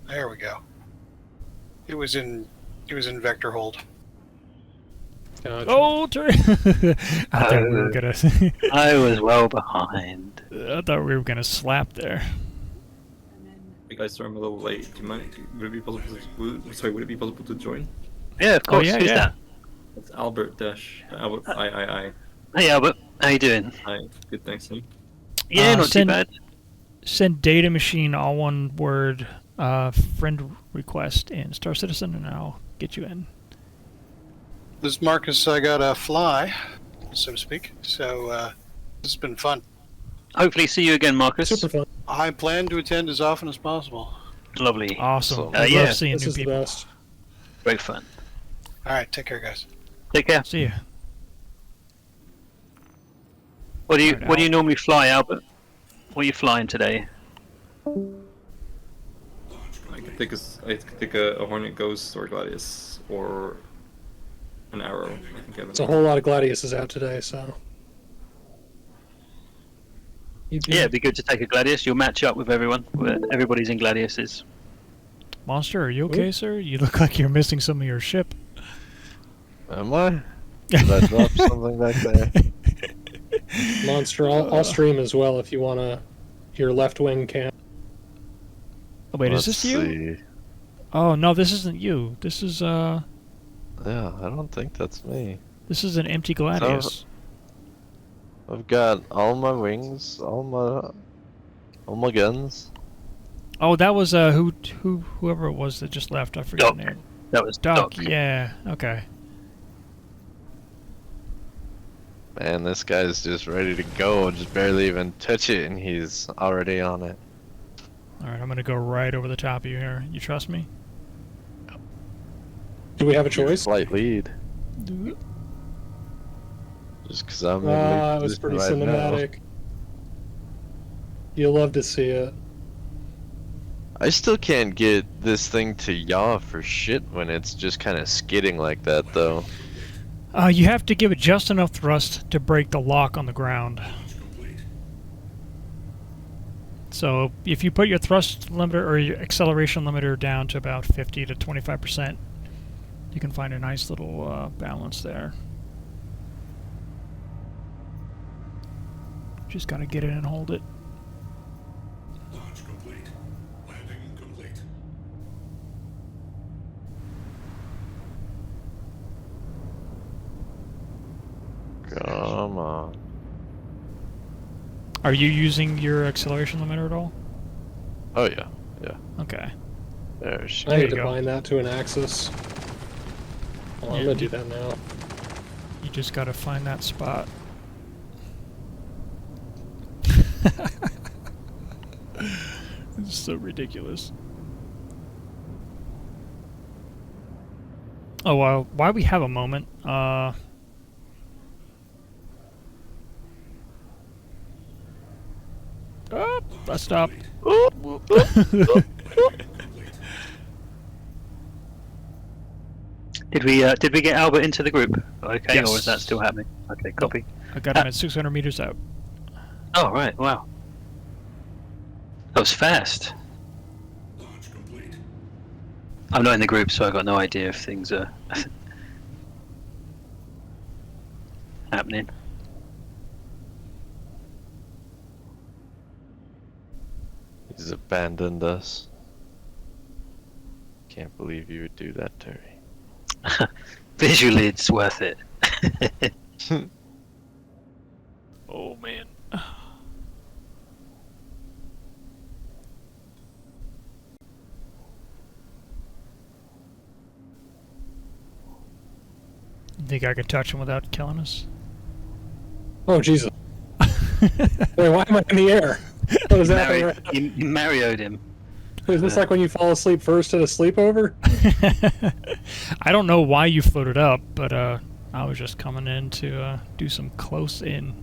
There we go. It was in vector hold. Gotcha. Oh, turn! I thought we were gonna. I was well behind. I thought we were gonna slap there. Hey guys, sorry I'm a little late. Do you mind? Would it be possible would it be possible to join? Yeah, of course. yeah, Who's yeah. that? It's Albert Albert I. Hey, Albert. How you doing? Hi, good, thanks. Him. Yeah, not send- too bad. Send data machine all one word friend request in Star Citizen, and I'll get you in. This is Marcus. I got a fly, so to speak. So this has been fun. Hopefully see you again, Marcus. Super fun. I plan to attend as often as possible. Lovely. Awesome. So- I yeah, love seeing This new is the people. best. Great fun. All right, take care, guys. Take care. See ya. What do you Right, What do you normally fly, Albert? What are you flying today? I could take a Hornet Ghost or Gladius or an Arrow. I think I have It's a whole lot of Gladiuses out today, so... Yeah, it'd be good to take a Gladius. You'll match up with everyone. Everybody's in Gladiuses. Monster, are you okay, sir? You look like you're missing some of your ship. Am I? Did I drop something back there? Monster, I'll stream as well if you want to... Your left wing cam. Oh, wait, Let's is this you? see. Oh, no, this isn't you. This is Yeah, I don't think that's me. this is an empty Gladius. I've got all my wings, all my guns. Oh, that was whoever it was that just left. I forget Doc. the name. That was Doc. Doc. Yeah. Okay. Man, this guy's just ready to go. Just barely even touch it, and he's already on it. All right, I'm gonna go right over the top of you here. You trust me? Do we have a choice? Slight lead. Just because I'm in lead It was pretty position right now. cinematic. You'll love to see it. I still can't get this thing to yaw for shit when it's just kind of skidding like that, though. You have to give it just enough thrust to break the lock on the ground. So if you put your thrust limiter or your acceleration limiter down to about 50 to 25%, you can find a nice little balance there. Just gotta get it and hold it. Launch complete. Landing complete. Come on. Are you using your acceleration limiter at all? Oh yeah, yeah. Okay. There she I need you to go. bind that to an axis. Well, I'm Yeah, gonna do that now. You just gotta find that spot. It's so ridiculous. Oh, well, while we have a moment, I stopped. Did we get Albert into the group? Okay, Yes. or is that still happening? Okay, copy. I got him at 600 meters out. Oh right, wow. That was fast. Launch complete. I'm not in the group, so I've got no idea if things are happening. He's abandoned us. Can't believe you would do that to me. Visually, it's worth it. Oh man. You think I could touch him without killing us? Oh Jesus! Wait, why am I in the air? What is that? You Mario'd him. Is this like when you fall asleep first at a sleepover? I don't know why you floated up, but I was just coming in to do some close-in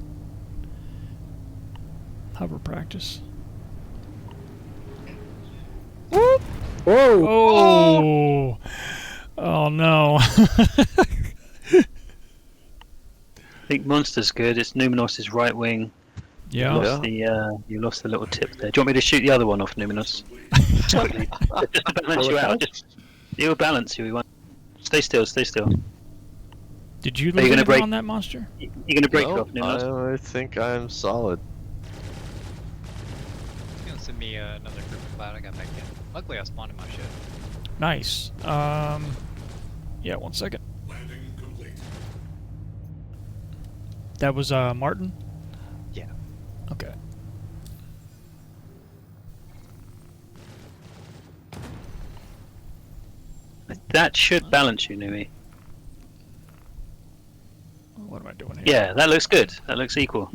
hover practice. Whoa! Oh! Oh no! I think Monster's good. It's Numinos' right wing. Yeah. You lost the little tip there. Do you want me to shoot the other one off, Numinos? Just quickly. Just to balance you out. It'll balance you. We won't. Stay still. Stay still. Did you Are you lose gonna anything break- on that monster? You're going to break No, off, Numinos. I think I'm solid. He's gonna send me another group of cloud. I got back in. Luckily, I spawned in my ship. Nice. Yeah, 1 second. Landing complete. That was Martin? Yeah. Okay. That should balance you, Numi. What am I doing here? Yeah, that looks good. That looks equal.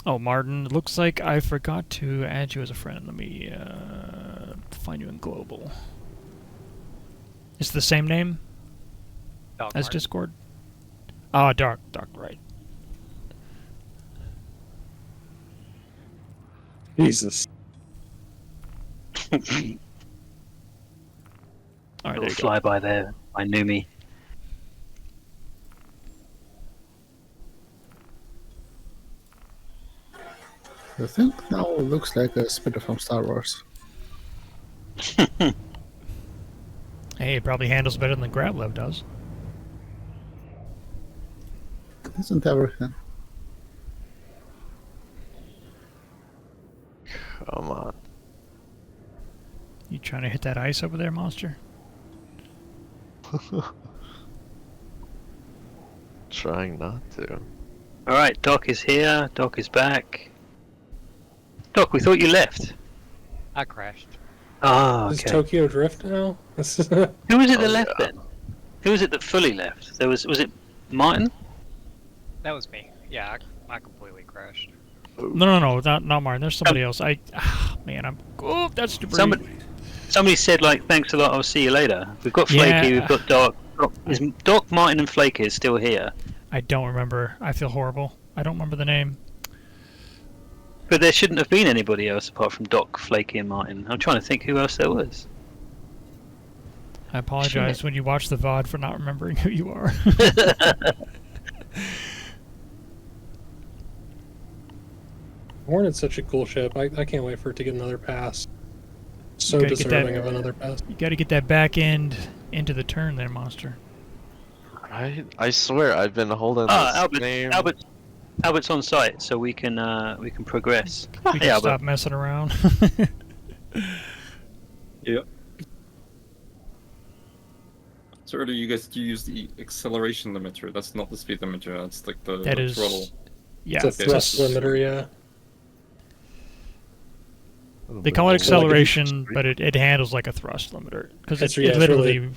Oh, Martin, it looks like I forgot to add you as a friend. Let me find you in global. It's the same name Dog as Martin. Discord? Ah, Dark, right. Jesus. Alright, there Little you go. flyby there by Numi. I think now looks like a spitter from Star Wars. Hey, it probably handles better than the Gravlev does. Isn't everything? Come on. You trying to hit that ice over there, monster? Trying not to. Alright, Doc is here. Doc is back. Doc, we thought you left. I crashed. Ah, Is okay. Tokyo Drift now? Who was it that Oh, left yeah. then? Who was it that fully left? Was it Martin? That was me. Yeah, I completely crashed. No, not Martin. There's somebody else. Man, oh, that's debris. Somebody said like, thanks a lot. I'll see you later. We've got Flaky. Yeah. We've got Doc. Is Doc, Martin, and Flaky is still here? I don't remember. I feel horrible. I don't remember the name. But there shouldn't have been anybody else apart from Doc, Flaky, and Martin. I'm trying to think who else there was. I apologize when you watch the VOD for not remembering who you are. Hornet's such a cool ship. I can't wait for it to get another pass. So gotta get deserving that- of another pass. You gotta get that back end into the turn there, monster. I swear I've been holding Ah, the same. Albert's on site, so we can progress. We Hey, can Albert. stop messing around. Yep. So earlier you guys use the acceleration limiter. That's not the speed limiter. That's like the That is- throttle. Yeah, It's a thrust limiter, yeah. they call it acceleration, but it handles like a thrust limiter because It's- it yeah, it's literally, really-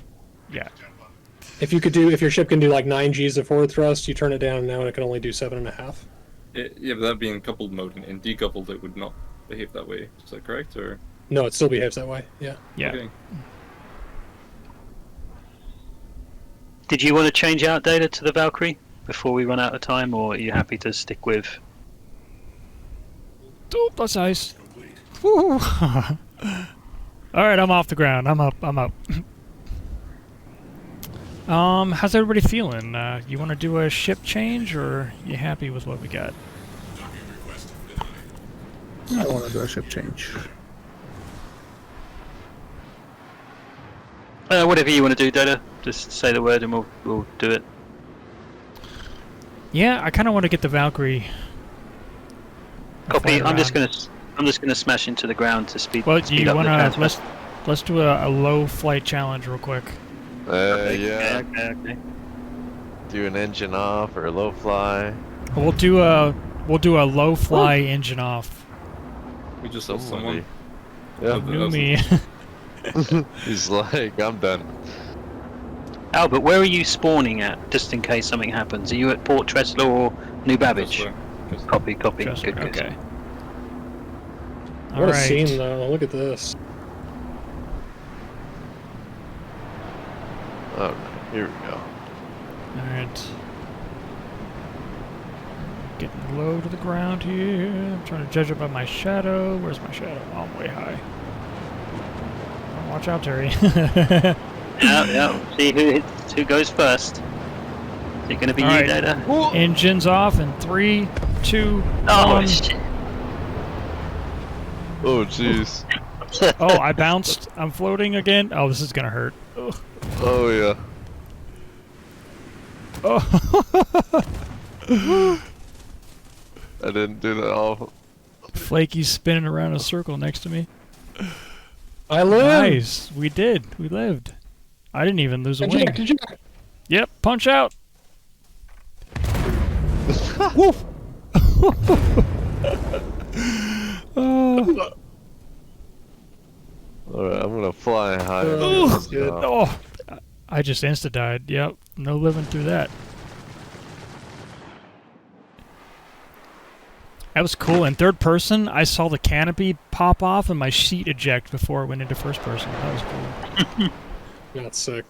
yeah. If your ship can do like 9 Gs of forward thrust, you turn it down now and it can only do 7.5. Yeah, but that being coupled mode, in decoupled it would not behave that way. Is that correct? Or No, it still behaves that way. Yeah. Yeah. okay. Did you want to change out data to the Valkyrie before we run out of time, or are you happy to stick with? Oh, that's ice. Woo. All right, I'm off the ground. I'm up. How's everybody feeling? You want to do a ship change, or you happy with what we got? Docking request denied. I want to do a ship change. Whatever you want to do, Data. Just say the word and we'll do it. Yeah, I kind of want to get the Valkyrie. Copy. flying I'm just around. gonna smash into the ground to speed. Well, do speed you up want the to transfer. Let's do a low flight challenge real quick. Yeah. Okay. Do an engine off or a low fly. We'll do a low fly engine off. We just saw someone. Yeah. New me. He's like, I'm done. Albert, where are you spawning at, just in case something happens? Are you at Port Tressler or New Babbage? Just Copy. Just- Good. okay. What a scene, though. Look at this. Alright, here we go. Alright. Getting low to the ground here. I'm trying to judge it by my shadow. Where's my shadow? Oh, I'm way high. Oh, watch out, Terry. Yeah. See who goes first. Is it going to be you, Alright. Data? Engines off in 3, 2, 1. Oh, shit. Oh, jeez. Oh, I bounced. I'm floating again. Oh, this is gonna hurt. Ugh. Oh, yeah. Oh. I didn't do that all. Flaky's spinning around in a circle next to me. I live! Nice. We did. We lived. I didn't even lose a wing. Eject. Yep. Punch out. Woof. Oh. Alright, I'm gonna fly high. Oh, Let's good. go. Oh. I just insta-died. Yep. No living through that. That was cool. In third person, I saw the canopy pop off and my seat eject before it went into first person. That was cool. That's sick.